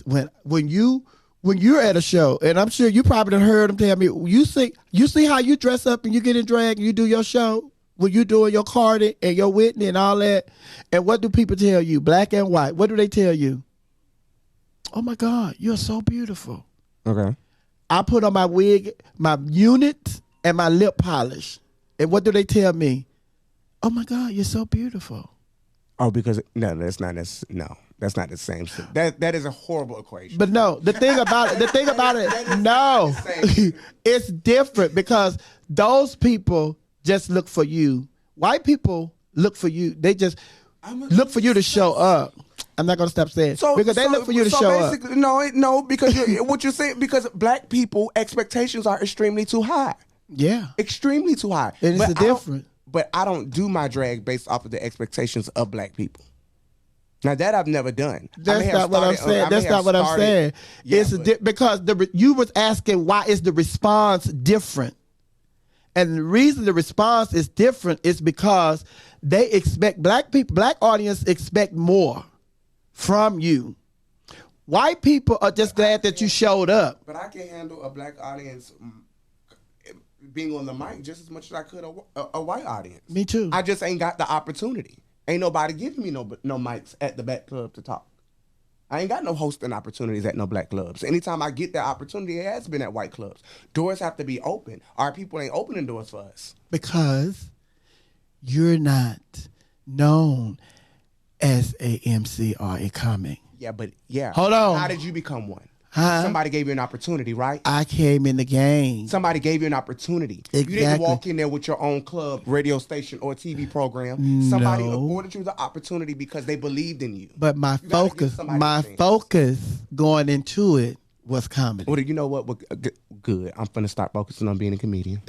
when you're at a show, and I'm sure you probably done heard them tell me, you see how you dress up and you get in drag and you do your show when you doing your Cardi and your Whitney and all that, and what do people tell you, black and white? What do they tell you? Oh my God, you're so beautiful. Okay. I put on my wig, my unit, and my lip polish. And what do they tell me? Oh my God, you're so beautiful. Oh, because that's not the same thing. That is a horrible equation. But no, the thing about it, no, it's different because those people just look for you. White people look for you. They just look for you to show up. I'm not gonna stop saying because they look for you to show up. No, because what you're saying, because black people expectations are extremely too high. Yeah, Extremely too high. and it's different. But I don't do my drag based off of the expectations of black people. Now that I've never done. That's not what I'm saying. That's not what I'm saying. Yeah, It's because you was asking why is the response different, and the reason the response is different is because they expect black audience expect more from you. White people are just glad that you showed up. But I can handle a black audience being on the mic just as much as I could a white audience. Me too. I just ain't got the opportunity. Ain't nobody giving me no mics at the black club to talk. I ain't got no hosting opportunities at no black clubs. Anytime I get that opportunity, it has been at white clubs. Doors have to be open. Our people ain't opening doors for us. Because you're not known as a MC or a comic. Yeah, but yeah. Hold on. How did you become one? Huh? Somebody gave you an opportunity, right? I came in the game. Somebody gave you an opportunity. You didn't Exactly. walk in there with your own club, radio station, or TV program. Somebody No. afforded you the opportunity because they believed in you. But my You gotta give focus, somebody my a chance. focus going into it was comedy. Well, you know what? Good. I'm finna start focusing on being a comedian.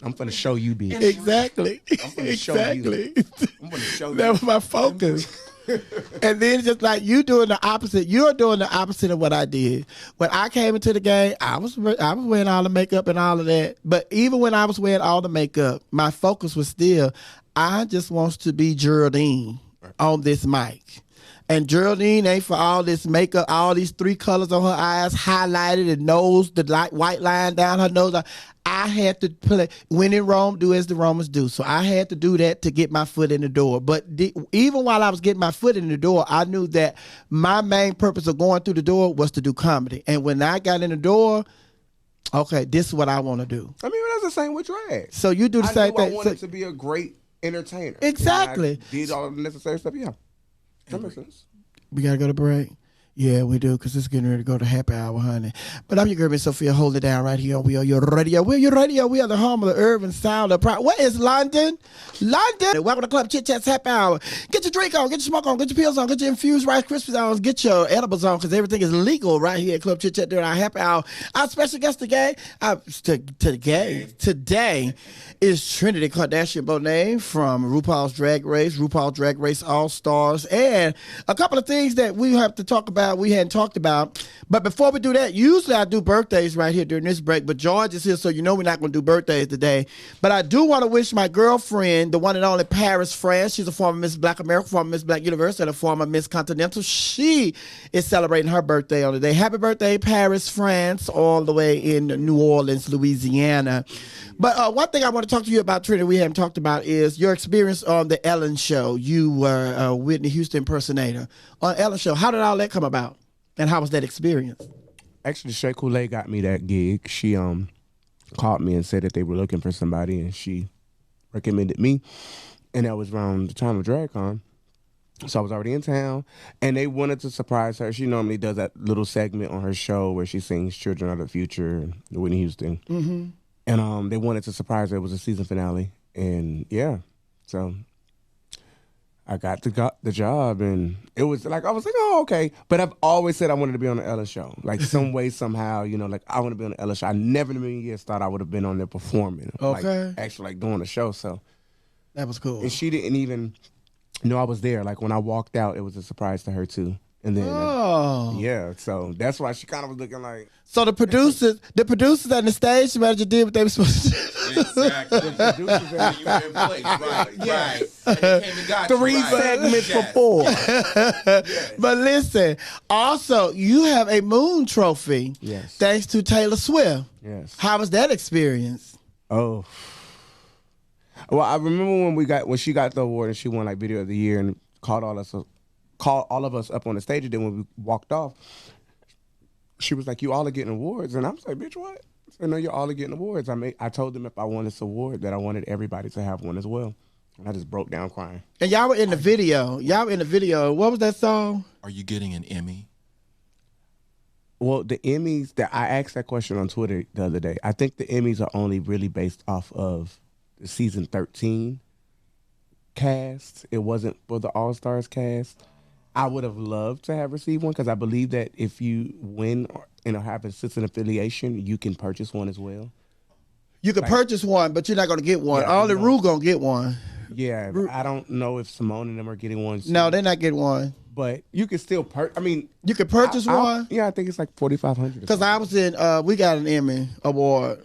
I'm finna show you, bitch. Exactly. finna show you. Exactly. I'm gonna show you. That was my focus. And then it's just like you doing the opposite. You're doing the opposite of what I did. When I came into the game, I was wearing all the makeup and all of that. But even when I was wearing all the makeup, my focus was still, I just wants to be Geraldine on this mic. And Geraldine ain't for all this makeup, all these 3 colors on her eyes, highlighted, and nose, the white line down her nose. I had to play, when in Rome, do as the Romans do. So I had to do that to get my foot in the door. But even while I was getting my foot in the door, I knew that my main purpose of going through the door was to do comedy. And when I got in the door, okay, this is what I want to do. I mean, that's the same with drag. So you do the same thing. I wanted to be a great entertainer. Exactly. And I did all the necessary stuff. Yeah, that makes sense. We got to go to break. Yeah, we do, because it's getting ready to go to happy hour, honey. But I'm your girl, Miss Sophia, hold it down right here on WERUradio. WERUradio, we are the home of the urban sound of pride. What is London? London! Welcome to Club Chit Chat's happy hour. Get your drink on, get your smoke on, get your pills on, get your infused Rice Krispies on, get your edibles on, because everything is legal right here at Club Chit Chat during our happy hour. Our special guest today is Trinity K Bonet from RuPaul's Drag Race, RuPaul's Drag Race All-Stars, and a couple of things that we have to talk about, we hadn't talked about. But before we do that, usually I do birthdays right here during this break, but George is here, so you know we're not going to do birthdays today. But I do want to wish my girlfriend, the one and only Paris France, she's a former Miss Black America, former Miss Black Universe, and a former Miss Continental. She is celebrating her birthday on the day. Happy birthday, Paris France, all the way in New Orleans, Louisiana. But one thing I want to talk to you about, Trinity, we haven't talked about, is your experience on the Ellen Show. You were a Whitney Houston impersonator on Ellen Show. How did all that come about, and how was that experience? Actually, Shay Kool-Aid got me that gig. She called me and said that they were looking for somebody, and she recommended me. And that was around the time of DragCon. So I was already in town, and they wanted to surprise her. She normally does that little segment on her show where she sings Children of the Future, the Whitney Houston. Mm-hmm. And they wanted to surprise her. It was a season finale. And yeah, so I got the job, and it was like, I was like, oh, okay. But I've always said I wanted to be on the Ellen Show. Like some way, somehow, you know, like I want to be on the Ellen Show. I never in a million years thought I would have been on there performing. Okay. Like, actually like doing the show. So That was cool. and she didn't even know I was there. Like when I walked out, it was a surprise to her too. And then, yeah, so that's why she kind of was looking like. So the producers and the stage manager did what they were supposed to do. Exactly. The producers and you were in place. Right. And they came and got 3 segments for 4. Yes. But listen, also, you have a Moon Trophy. Yes. Thanks to Taylor Swift. Yes. How was that experience? Oh. Well, I remember when she got the award and she won like Video of the Year and called all of us up on the stage. And then when we walked off, she was like, "You all are getting awards," and I was like, "Bitch, what?" I said, "No, you're all are getting awards." I told them if I won this award that I wanted everybody to have one as well, and I just broke down crying. And y'all were in the video. What was that song? Are you getting an Emmy? Well, the Emmys, I asked that question on Twitter the other day. I think the Emmys are only really based off of the season 13 cast. It wasn't for the All-Stars cast. I would have loved to have received one because I believe that if you win or have a citizen affiliation, you can purchase one as well. You can purchase one, but you're not going to get one. Yeah, Only Rue going to get one. Yeah, I don't know if Simone and them are getting one. No, they're not getting one. But you can still you can purchase one? Yeah, I think it's like $4,500. Because I was in, we got an Emmy award.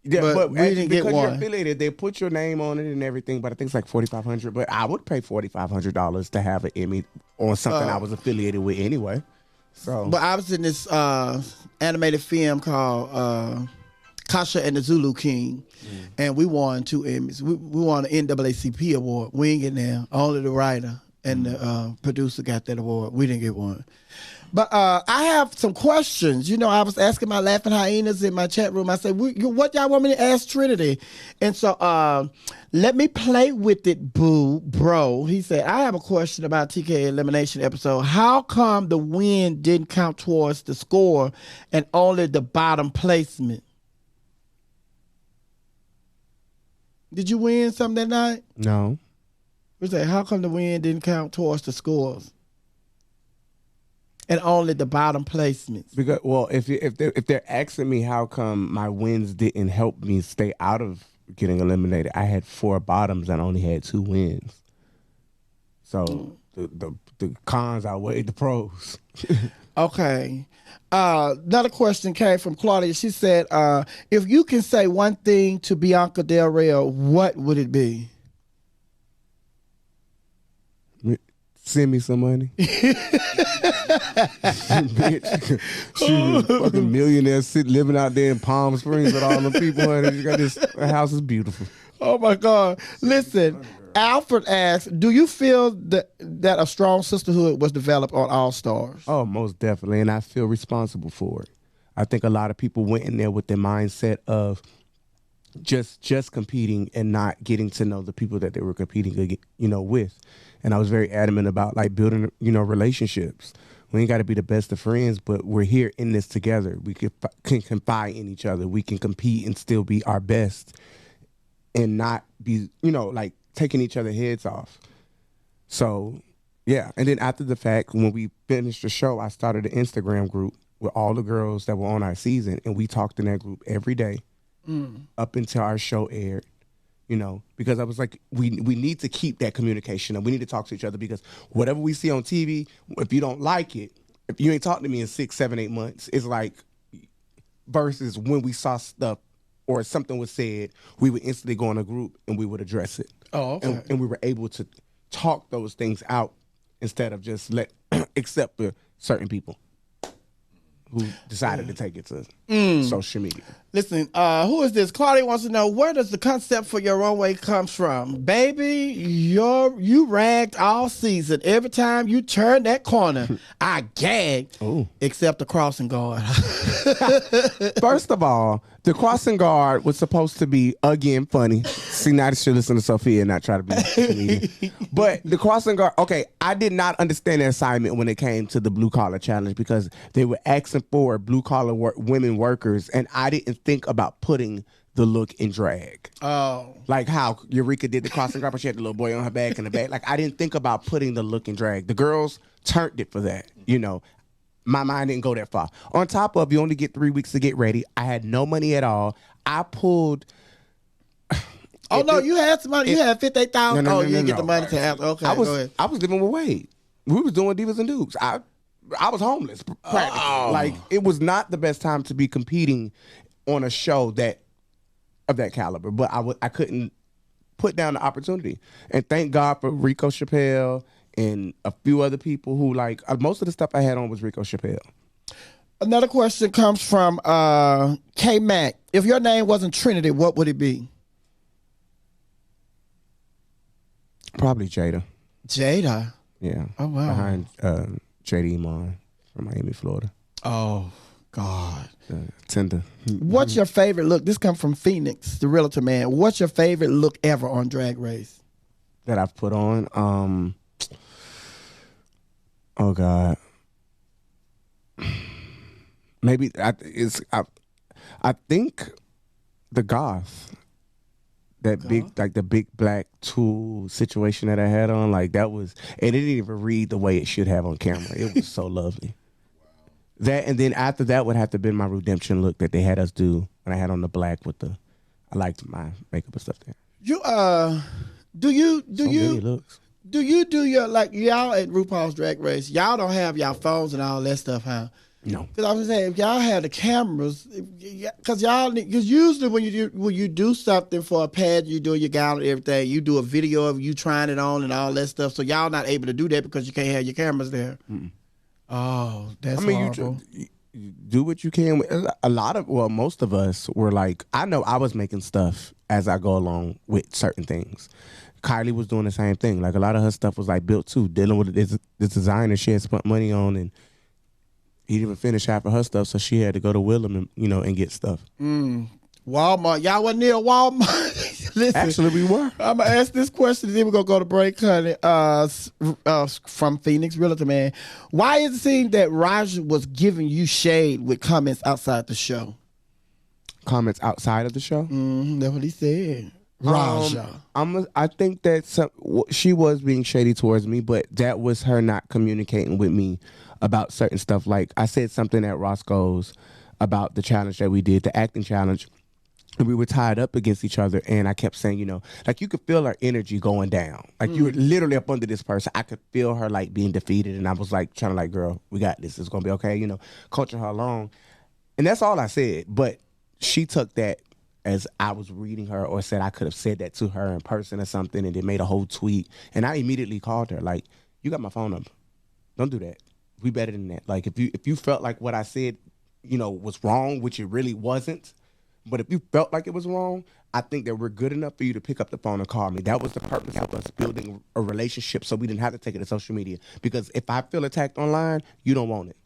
Yeah, but we didn't get one. Because you're affiliated, they put your name on it and everything, but I think it's like $4,500. But I would pay $4,500 to have an Emmy on something I was affiliated with anyway. So, but I was in this animated film called Kasha and the Zulu King, and we won 2 Emmys. We won an NAACP award. We ain't getting there. Only the writer and the producer got that award. We didn't get one. But I have some questions. You know, I was asking my laughing hyenas in my chat room. I said, what y'all want me to ask Trinity? And so let me play with it, bro. He said, I have a question about TK Elimination episode. How come the win didn't count towards the score and only the bottom placement? Did you win something that night? No. We said, how come the win didn't count towards the scores? And only the bottom placements. Because if they're asking me how come my wins didn't help me stay out of getting eliminated, I had 4 bottoms and only had 2 wins. So the cons outweighed the pros. Okay. Another question came from Claudia. She said, if you can say one thing to Bianca Del Rio, what would it be? Send me some money. Bitch. She was a fucking millionaire living out there in Palm Springs with all the people and she got this house is beautiful. Oh my God. Listen, Alfred asked, do you feel that a strong sisterhood was developed on All Stars? Oh, most definitely. And I feel responsible for it. I think a lot of people went in there with the mindset of just competing and not getting to know the people that they were competing, with. And I was very adamant about like building, relationships. We ain't got to be the best of friends, but we're here in this together. We can confide in each other. We can compete and still be our best and not be, like taking each other's heads off. So, yeah. And then after the fact, when we finished the show, I started an Instagram group with all the girls that were on our season. And we talked in that group every day up until our show aired. Because I was like, we need to keep that communication and we need to talk to each other because whatever we see on TV, if you don't like it, if you ain't talked to me in 6, 7, 8 months, it's like versus when we saw stuff or something was said, we would instantly go in a group and we would address it. Oh, okay. And we were able to talk those things out instead of just accept for certain people who decided to take it to social media. Listen, who is this? Claudia wants to know, where does the concept for your runway comes from? Baby, you ragged all season. Every time you turn that corner, I gagged, except the crossing guard. First of all, the crossing guard was supposed to be, again, funny. See, now I should listen to Sophia and not try to be a comedian. But the crossing guard, okay, I did not understand the assignment when it came to the blue collar challenge because they were asking for blue collar women workers, and I didn't think about putting the look in drag. Oh. Like how Eureka did the crossing guard, but she had the little boy on her back in the back. Like I didn't think about putting the look in drag. The girls turned it for that, My mind didn't go that far. On top of, you only get 3 weeks to get ready. I had no money at all. I pulled... you had some money. You had $58,000. No, you didn't get the money to have... Okay, go ahead. I was living with Wade. We was doing Divas and Dukes. I was homeless practically. Like, it was not the best time to be competing on a show of that caliber, but I couldn't put down the opportunity. And thank God for Rico Chappelle and a few other people who, like, most of the stuff I had on was Rico Chappelle. Another question comes from K Mac. If your name wasn't Trinity, what would it be? Probably Jada. Jada? Yeah. Oh, wow. Behind JD Iman from Miami, Florida. Oh, God. Tender. What's your favorite look? This comes from Phoenix, the realtor man. What's your favorite look ever on Drag Race? That I've put on? Oh, God. Maybe I think the goth. That big, like the big black tulle situation that I had on, like that was, and it didn't even read the way it should have on camera. It was so lovely. Wow. That, and then after that would have to been my redemption look that they had us do when I had on the black with the, I liked my makeup and stuff there. You do you do your, like, y'all at RuPaul's Drag Race? Y'all don't have y'all phones and all that stuff, huh? No, because I was saying if y'all had the cameras, because usually when you do something for a pageant, you do your gown and everything, you do a video of you trying it on and all that stuff. So y'all not able to do that because you can't have your cameras there. Mm-mm. Oh, that's horrible. You do what you can. Most of us were like, I know I was making stuff as I go along with certain things. Kylie was doing the same thing. Like a lot of her stuff was like built too, dealing with this designer she had spent money on, and he didn't even finish half of her stuff, so she had to go to Willem and and get stuff. Walmart, y'all wasn't near Walmart. Listen, actually, we were. I'm gonna ask this question, and then we're gonna go to break, honey. From Phoenix, realtor man, why is it seem that Raja was giving you shade with comments outside the show? Comments outside of the show? That's what he said. Raja. I think that she was being shady towards me, but that was her not communicating with me about certain stuff. Like I said something at Roscoe's about the challenge that we did, the acting challenge, and we were tied up against each other, and I kept saying, like you could feel her energy going down. Like you were literally up under this person. I could feel her like being defeated, and I was like trying to like, girl, we got this. It's gonna be okay, coaching her along. And that's all I said. But she took that as I was reading her or said I could have said that to her in person or something, and then made a whole tweet. And I immediately called her, like, you got my phone number. Don't do that. We better than that. Like if you felt like what I said, was wrong, which it really wasn't, but if you felt like it was wrong, I think that we're good enough for you to pick up the phone and call me. That was the purpose of us building a relationship, so we didn't have to take it to social media. Because if I feel attacked online, you don't want it.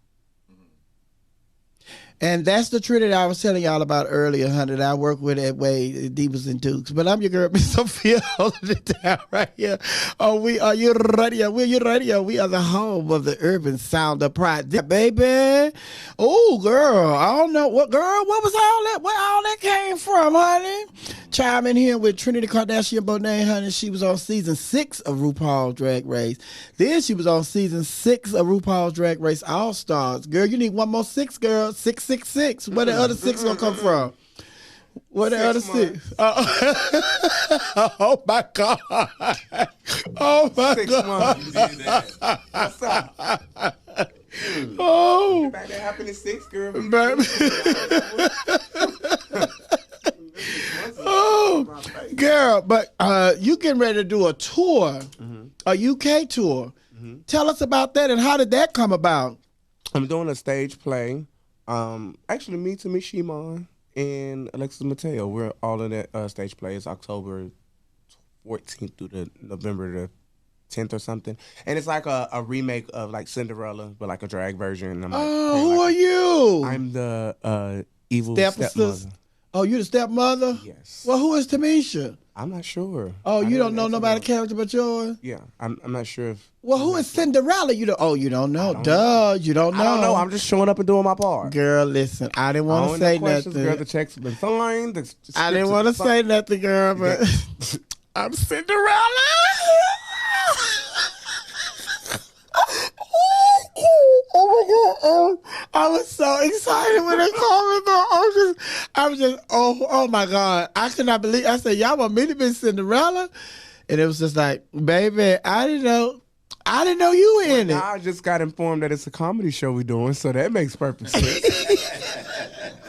And that's the Trinity I was telling y'all about earlier, honey, that I work with at Way, Divas and Dukes. But I'm your girl, Miss Sophia, holding it down right here. Oh, we are WERUradio. We're WERUradio. We are the home of the urban sound of pride. Baby. Oh, girl. I don't know. What was all that? Where all that came from, honey? Chime in here with Trinity K Bonet, honey. She was on season 6 of RuPaul's Drag Race. Then she was on season 6 of RuPaul's Drag Race All-Stars. Girl, you need one more 6, girl. 666. Where the other 6 gonna come from? Where the other 6? Oh my God. Oh my 6 God. months. You did that. What's up? Oh. That happened in 6, girl. Baby. Oh, girl, but you getting ready to do a tour, a UK tour. Tell us about that and how did that come about? I'm doing a stage play. Actually, me, Shimon, and Alexis Mateo, we're all in that stage play. It's October 14th through the November the 10th or something. And it's like a remake of like Cinderella, but like a drag version. I'm like, who are you? I'm the evil stepmother. Oh, you the stepmother? Yes. Well, who is Tamisha? I'm not sure. Oh, you don't know nobody's character but yours? Yeah, I'm not sure if. Well, who is Cinderella? You don't know. You don't know. You don't know. I don't know. I'm just showing up and doing my part. Girl, listen, I didn't want to say nothing. Girl, the checks have been signed. I didn't want to say nothing, girl, but I'm Cinderella. Oh my God! I was so excited when they called me. I was just, oh my God! I could not believe. I said, y'all want me to be Cinderella? And it was just like, baby, I didn't know. I didn't know you were in it. I just got informed that it's a comedy show we're doing, so that makes perfect sense.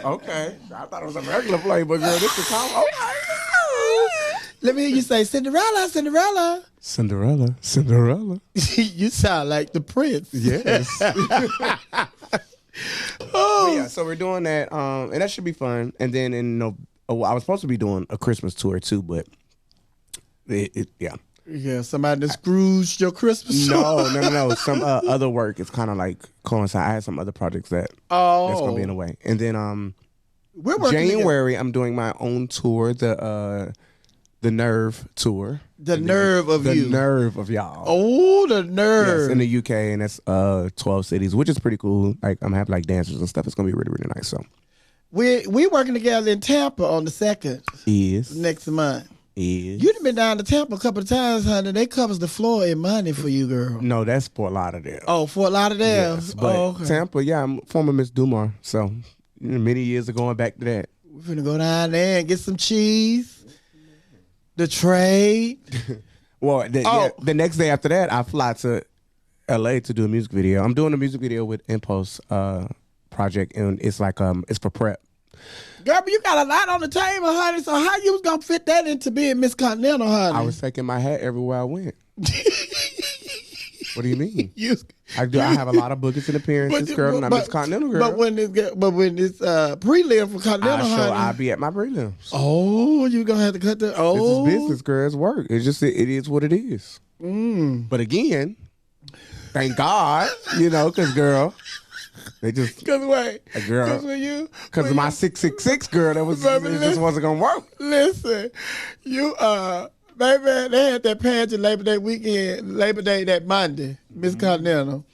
Okay. I thought it was a regular play, but girl, this is a comedy. Okay. Let me hear you say, Cinderella, Cinderella. Cinderella, Cinderella. You sound like the prince. Yes. Oh. Yeah, so we're doing that, and that should be fun. And then I was supposed to be doing a Christmas tour too, but yeah. Yeah, somebody that scrooged your Christmas tour. No. Some other work is kind of like coincide. I had some other projects that's gonna be in the way. And then we're working January, I'm doing my own tour, the Nerve tour. The nerve of y'all. Oh, the nerve. Yes, in the UK, and it's 12 cities, which is pretty cool. Like I'm having like dancers and stuff. It's gonna be really, really nice. So we working together in Tampa on the 2nd. Next month. You done been down to Tampa a couple of times, honey. They covers the floor in money for you, girl. No, that's Fort Lauderdale. Oh, Fort Lauderdale. Yes, but okay. Tampa, yeah, I'm former Miss Dumar, so many years of going back to that. We're finna go down there and get some cheese. The trade. Well, the next day after that, I fly to LA to do a music video. I'm doing a music video with Impulse Project, and it's like it's for prep. Girl, but you got a lot on the table, honey. So how you was gonna fit that into being Miss Continental, honey? I was taking my hat everywhere I went. What do you mean? I have a lot of bookings and appearances, girl, and I'm Miss Continental, girl. But when it's prelim for Continental, honey, I'll be at my prelims. Oh, you gonna have to cut that? Oh, this is business, girl. It's work. It is what it is. But again, thank God, because girl, they just because of my 666 girl, it just wasn't gonna work. Listen, baby, they had that pageant Labor Day that Monday, Miss Continental.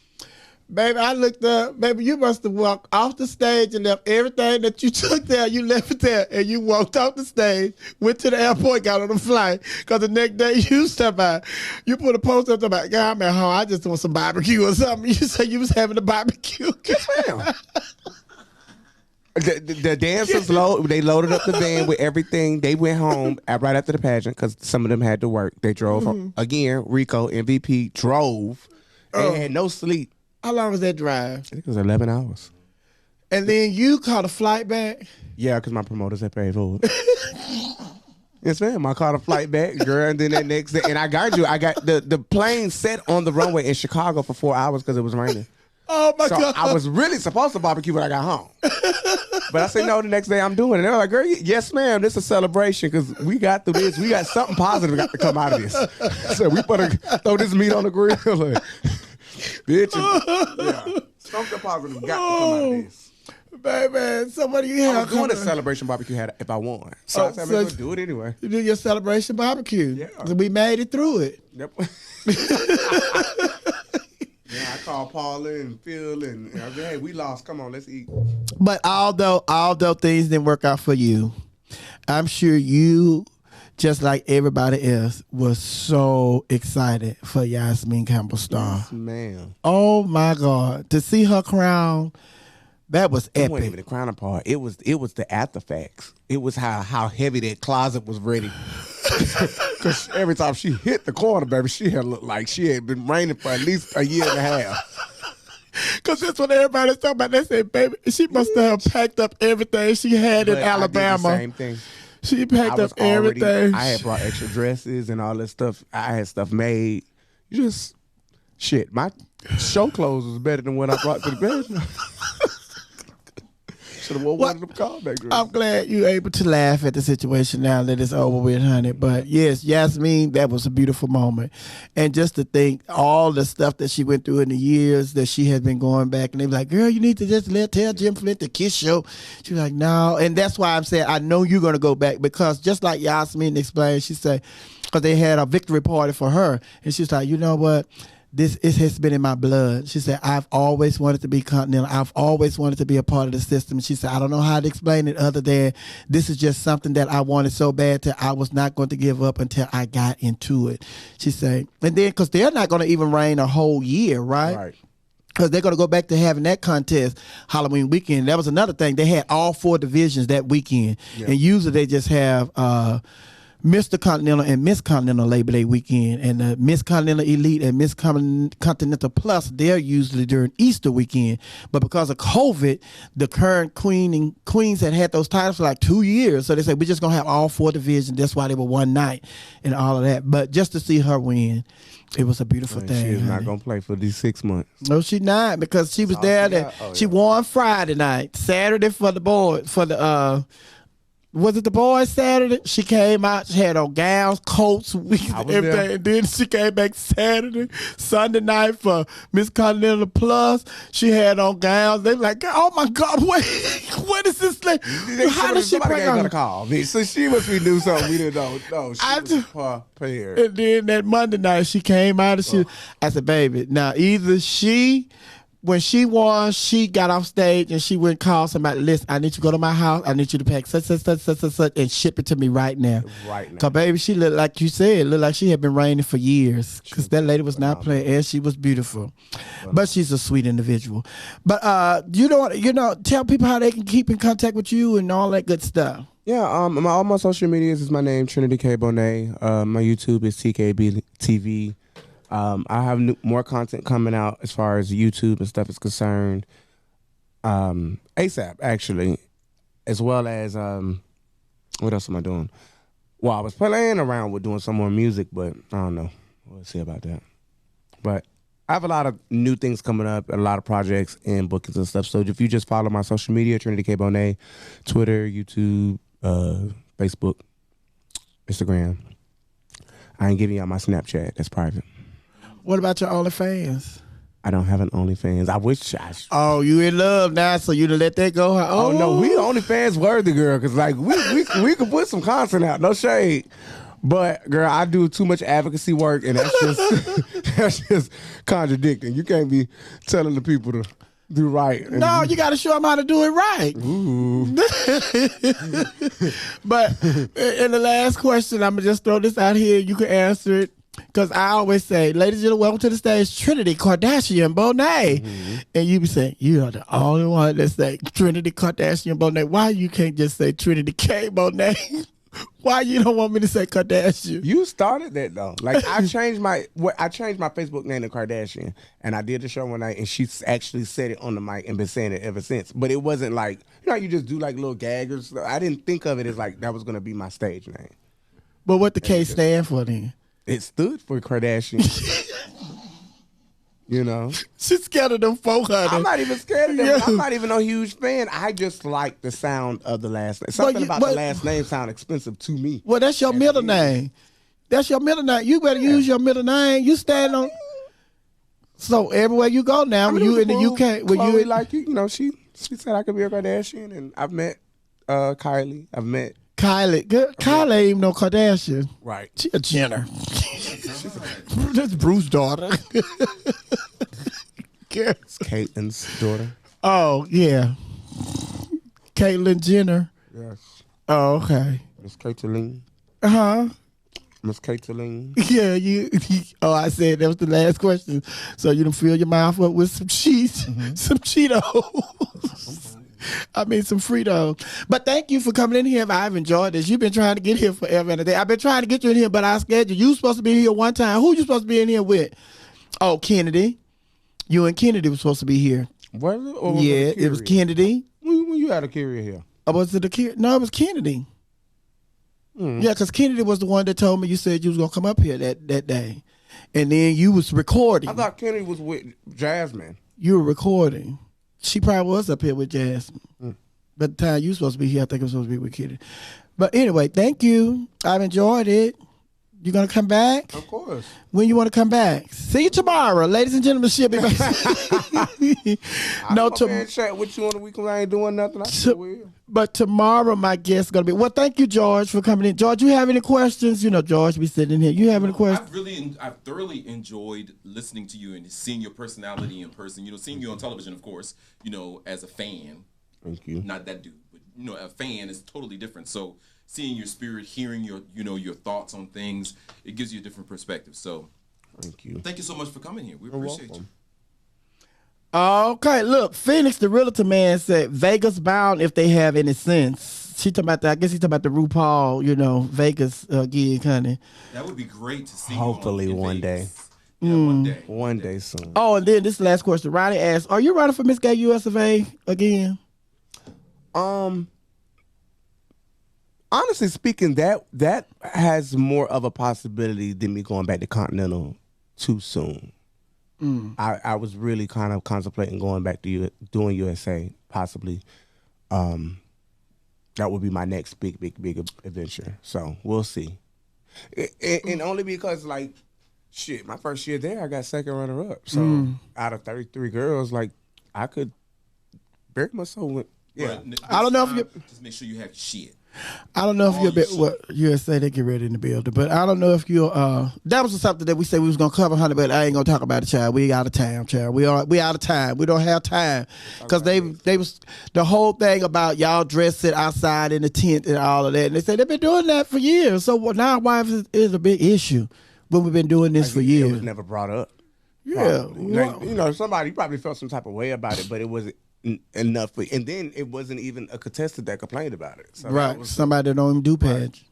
Baby, I looked up. Baby, you must have walked off the stage and left everything that you took there. You left it there, and you walked off the stage, went to the airport, got on the flight. Because the next day you stepped out, you put a post up about, God, I'm at home. I just want some barbecue or something. You said you was having a barbecue. Yes, ma'am. The dancers they loaded up the van with everything. They went home right after the pageant because some of them had to work. They drove again. Rico MVP drove and had no sleep. How long was that drive? I think it was 11 hours. And then you caught a flight back? Yeah, because my promoters had paid for it. Yes, ma'am. I caught a flight back, girl, and then that next day, and I got the plane set on the runway in Chicago for 4 hours because it was raining. Oh my God. I was really supposed to barbecue when I got home. But I said, no, the next day I'm doing it. And they're like, girl, yes, ma'am, this is a celebration because we got through this. We got something positive got to come out of this. So we better throw this meat on the grill. Like, bitch. Yeah. Something positive got to come out of this. Baby, so what do you have? I was doing a celebration barbecue if I won. So I said, I'm going to do it anyway. You do your celebration barbecue. Yeah. So we made it through it. Yep. Yeah, I called Paula and Phil and I said, hey, we lost. Come on, let's eat. But although things didn't work out for you, I'm sure you, just like everybody else, was so excited for Yasmin Campbell Star. Yes, ma'am. Oh my God. To see her crown, that was epic. It wasn't even the crowning part. It was the after facts. It was how heavy that closet was ready. Because every time she hit the corner, baby, she had looked like she had been raining for at least a year and a half. Because that's what everybody's talking about. They said, baby, she must have packed up everything she had in Alabama. I did the same thing. She packed up everything. I had brought extra dresses and all that stuff. I had stuff made. My show clothes was better than what I brought to the bedroom. Should have worn one of them callback dresses. I'm glad you're able to laugh at the situation now that it's over with, honey. But yes, Yasmin, that was a beautiful moment. And just to think all the stuff that she went through in the years that she has been going back, and they were like, girl, you need to just tell Jim Flint to kiss you. She was like, no. And that's why I'm saying I know you're going to go back, because just like Yasmin explained, she said, because they had a victory party for her. And she's like, you know what? It has been in my blood. She said, I've always wanted to be Continental. I've always wanted to be a part of the system. She said, I don't know how to explain it other than this is just something that I wanted so bad that I was not going to give up until I got into it. She said, and then because they're not going to even reign a whole year, right? Right. Because they're going to go back to having that contest Halloween weekend. That was another thing. They had all 4 divisions that weekend. Yeah. And usually they just have Mr. Continental and Miss Continental Labor Day weekend, and Miss Continental Elite and Miss Continental Plus, they're usually during Easter weekend. But because of COVID, the current queens had those titles for like 2 years. So they said, we're just going to have all 4 divisions. That's why they were one night and all of that. But just to see her win, it was a beautiful thing. She is not going to play for these 6 months. No, she's not, because she was there. She won Friday night, Saturday for the boys, for the was it the boys Saturday? She came out, she had on gowns, coats, everything. And then she came back Saturday, Sunday night for Miss Continental Plus. She had on gowns. They were like, oh my God, wait, what is this thing? How did she bring on? Call me. So she must be knew something we didn't know. No, she was prepared. And then that Monday night, she came out and I said, baby, now either when she won, she got off stage and she went and called somebody, listen, I need you to go to my house. I need you to pack such, and ship it to me right now. Right now. Because, baby, she looked like you said, looked like she had been reigning for years. Because that lady was not playing, and she was beautiful. But she's a sweet individual. But, tell people how they can keep in contact with you and all that good stuff. Yeah, all my social medias is my name, Trinity K Bonet. My YouTube is TKB TV. I have more content coming out as far as YouTube and stuff is concerned. ASAP, actually, as well as what else am I doing? Well, I was playing around with doing some more music, but I don't know. We'll see about that. But I have a lot of new things coming up, a lot of projects and bookings and stuff. So if you just follow my social media, Trinity K Bonet, Twitter, YouTube, Facebook, Instagram. I ain't giving y'all my Snapchat. That's private. What about your OnlyFans? I don't have an OnlyFans. I wish I should. Oh, you in love now, so you to let that go? Oh no, we OnlyFans worthy, girl, because like we could put some content out. No shade. But girl, I do too much advocacy work, and that's just contradicting. You can't be telling the people to do right. No, you got to show them how to do it right. Ooh. But in the last question, I'm gonna just throw this out here. You can answer it. Because I always say, ladies and gentlemen, welcome to the stage, Trinity Kardashian Bonet. Mm-hmm. And you be saying, you are the only one that say Trinity Kardashian Bonet. Why you can't just say Trinity K Bonet? Why you don't want me to say Kardashian? You started that though. Like I changed my Facebook name to Kardashian, and I did the show one night, and she actually said it on the mic and been saying it ever since. But it wasn't like, you just do like little gags or stuff. I didn't think of it as like that was gonna be my stage name. But what the K stand for then? It stood for Kardashian. She's scared of them 400. I'm not even scared of them. Yeah. I'm not even a huge fan. I just like the sound of the last name. Something about the last name sound expensive to me. Well, that's your middle name. That's your middle name. You better use your middle name. You stand on. So everywhere you go now, when you in the UK, when Chloe, like she said I could be a Kardashian, and I've met Kylie. I've met Kylie. Good. Yeah. Kylie ain't even no Kardashian. Right. She a Jenner. That's Bruce's daughter. It's Caitlyn's daughter. Oh, yeah. Caitlyn Jenner. Yes. Oh, okay. Miss Caitlyn. Uh-huh. Miss Caitlyn. Yeah, I said that was the last question. So you done fill your mouth up with some cheese, some Cheetos. I mean, some Fritos. But thank you for coming in here. I've enjoyed this. You've been trying to get here forever and a day. I've been trying to get you in here, but I scheduled you. You supposed to be here one time. Who you supposed to be in here with? Oh, Kennedy. You and Kennedy were supposed to be here. Was it? Or was it was Kennedy. When you had a carrier here? Was it No, it was Kennedy. Yeah, because Kennedy was the one that told me you said you was going to come up here that day. And then you was recording. I thought Kennedy was with Jasmine. You were recording. She probably was up here with Jasmine. By the time you were supposed to be here, I think it was supposed to be with Kennedy. But anyway, thank you. I've enjoyed it. You going to come back? Of course. When you want to come back? See you tomorrow. Ladies and gentlemen, she'll be back. No, tomorrow. Chat with you on the weekend. I ain't doing nothing. I sure will. But tomorrow, my guest is going to be... Well, thank you, George, for coming in. George, you have any questions? George be sitting here. You have any questions? I've thoroughly enjoyed listening to you and seeing your personality in person. Seeing you on television, of course, as a fan. Thank you. Not that dude, but, a fan is totally different. So... seeing your spirit, hearing your thoughts on things, it gives you a different perspective. So, thank you so much for coming here. We appreciate you. Okay, look, Phoenix, the realtor man, said Vegas bound if they have any sense. She talking about I guess he talking about the RuPaul, Vegas gig, honey. That would be great to see. Hopefully one day. Yeah, one day soon. Oh, and then this last question. Ronnie asked, "Are you running for Miss Gay US of A again?" Honestly speaking, that has more of a possibility than me going back to Continental too soon. I was really kind of contemplating going back to doing USA, possibly. That would be my next big adventure. So we'll see. And only because, like, shit, my first year there, I got second runner-up. So out of 33 girls, like, I could very much so. Yeah, I don't know if you just make sure you have shit. I don't know if you'll USA, they get ready in the building, but I don't know if you'll that was something that we said we was gonna cover, honey, but I ain't gonna talk about it, child. We out of time, child. We out of time. We don't have time. Because they was the whole thing about y'all dressing outside in the tent and all of that. And they said they've been doing that for years. So now wives is a big issue when we've been doing this for years. It was never brought up. Yeah. Like, somebody probably felt some type of way about it, but it wasn't enough. And then it wasn't even a contestant that complained about it. So right. Somebody that don't even do pads.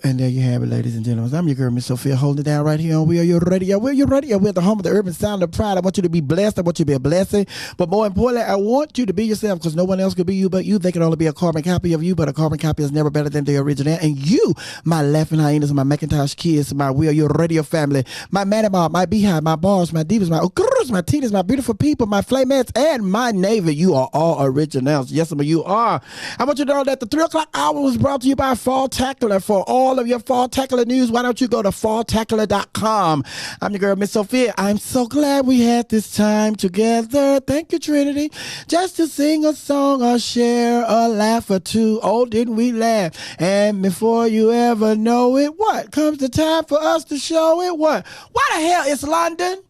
And there you have it, ladies and gentlemen. I'm your girl, Miss Sophia, holding it down right here on WERUradio. WERUradio, we're the home of the urban sound of pride. I want you to be blessed. I want you to be a blessing. But more importantly, I want you to be yourself, because no one else could be you but you. They can only be a carbon copy of you, but a carbon copy is never better than the original. And you, my laughing hyenas, my Macintosh kids, my WERUradio family, my Manimob, my Beehive, my bars, my divas, my Okurus, my Titas, my beautiful people, my Flamettes, and my Navy. You are all originals. Yes, some of you are. I want you to know that the 3 o'clock hour was brought to you by Fall Tackler. For all of your Fall Tackler news, why don't you go to falltackler.com. I'm your girl, Miss Sophia. I'm so glad we had this time together. Thank you, Trinity. Just to sing a song or share a laugh or two. Oh, didn't we laugh? And before you ever know it, what? Comes the time for us to show it. What? Why the hell is London?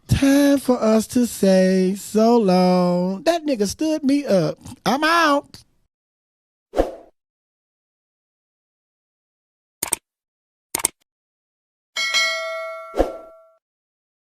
Time for us to say so long. That nigga stood me up. I'm out.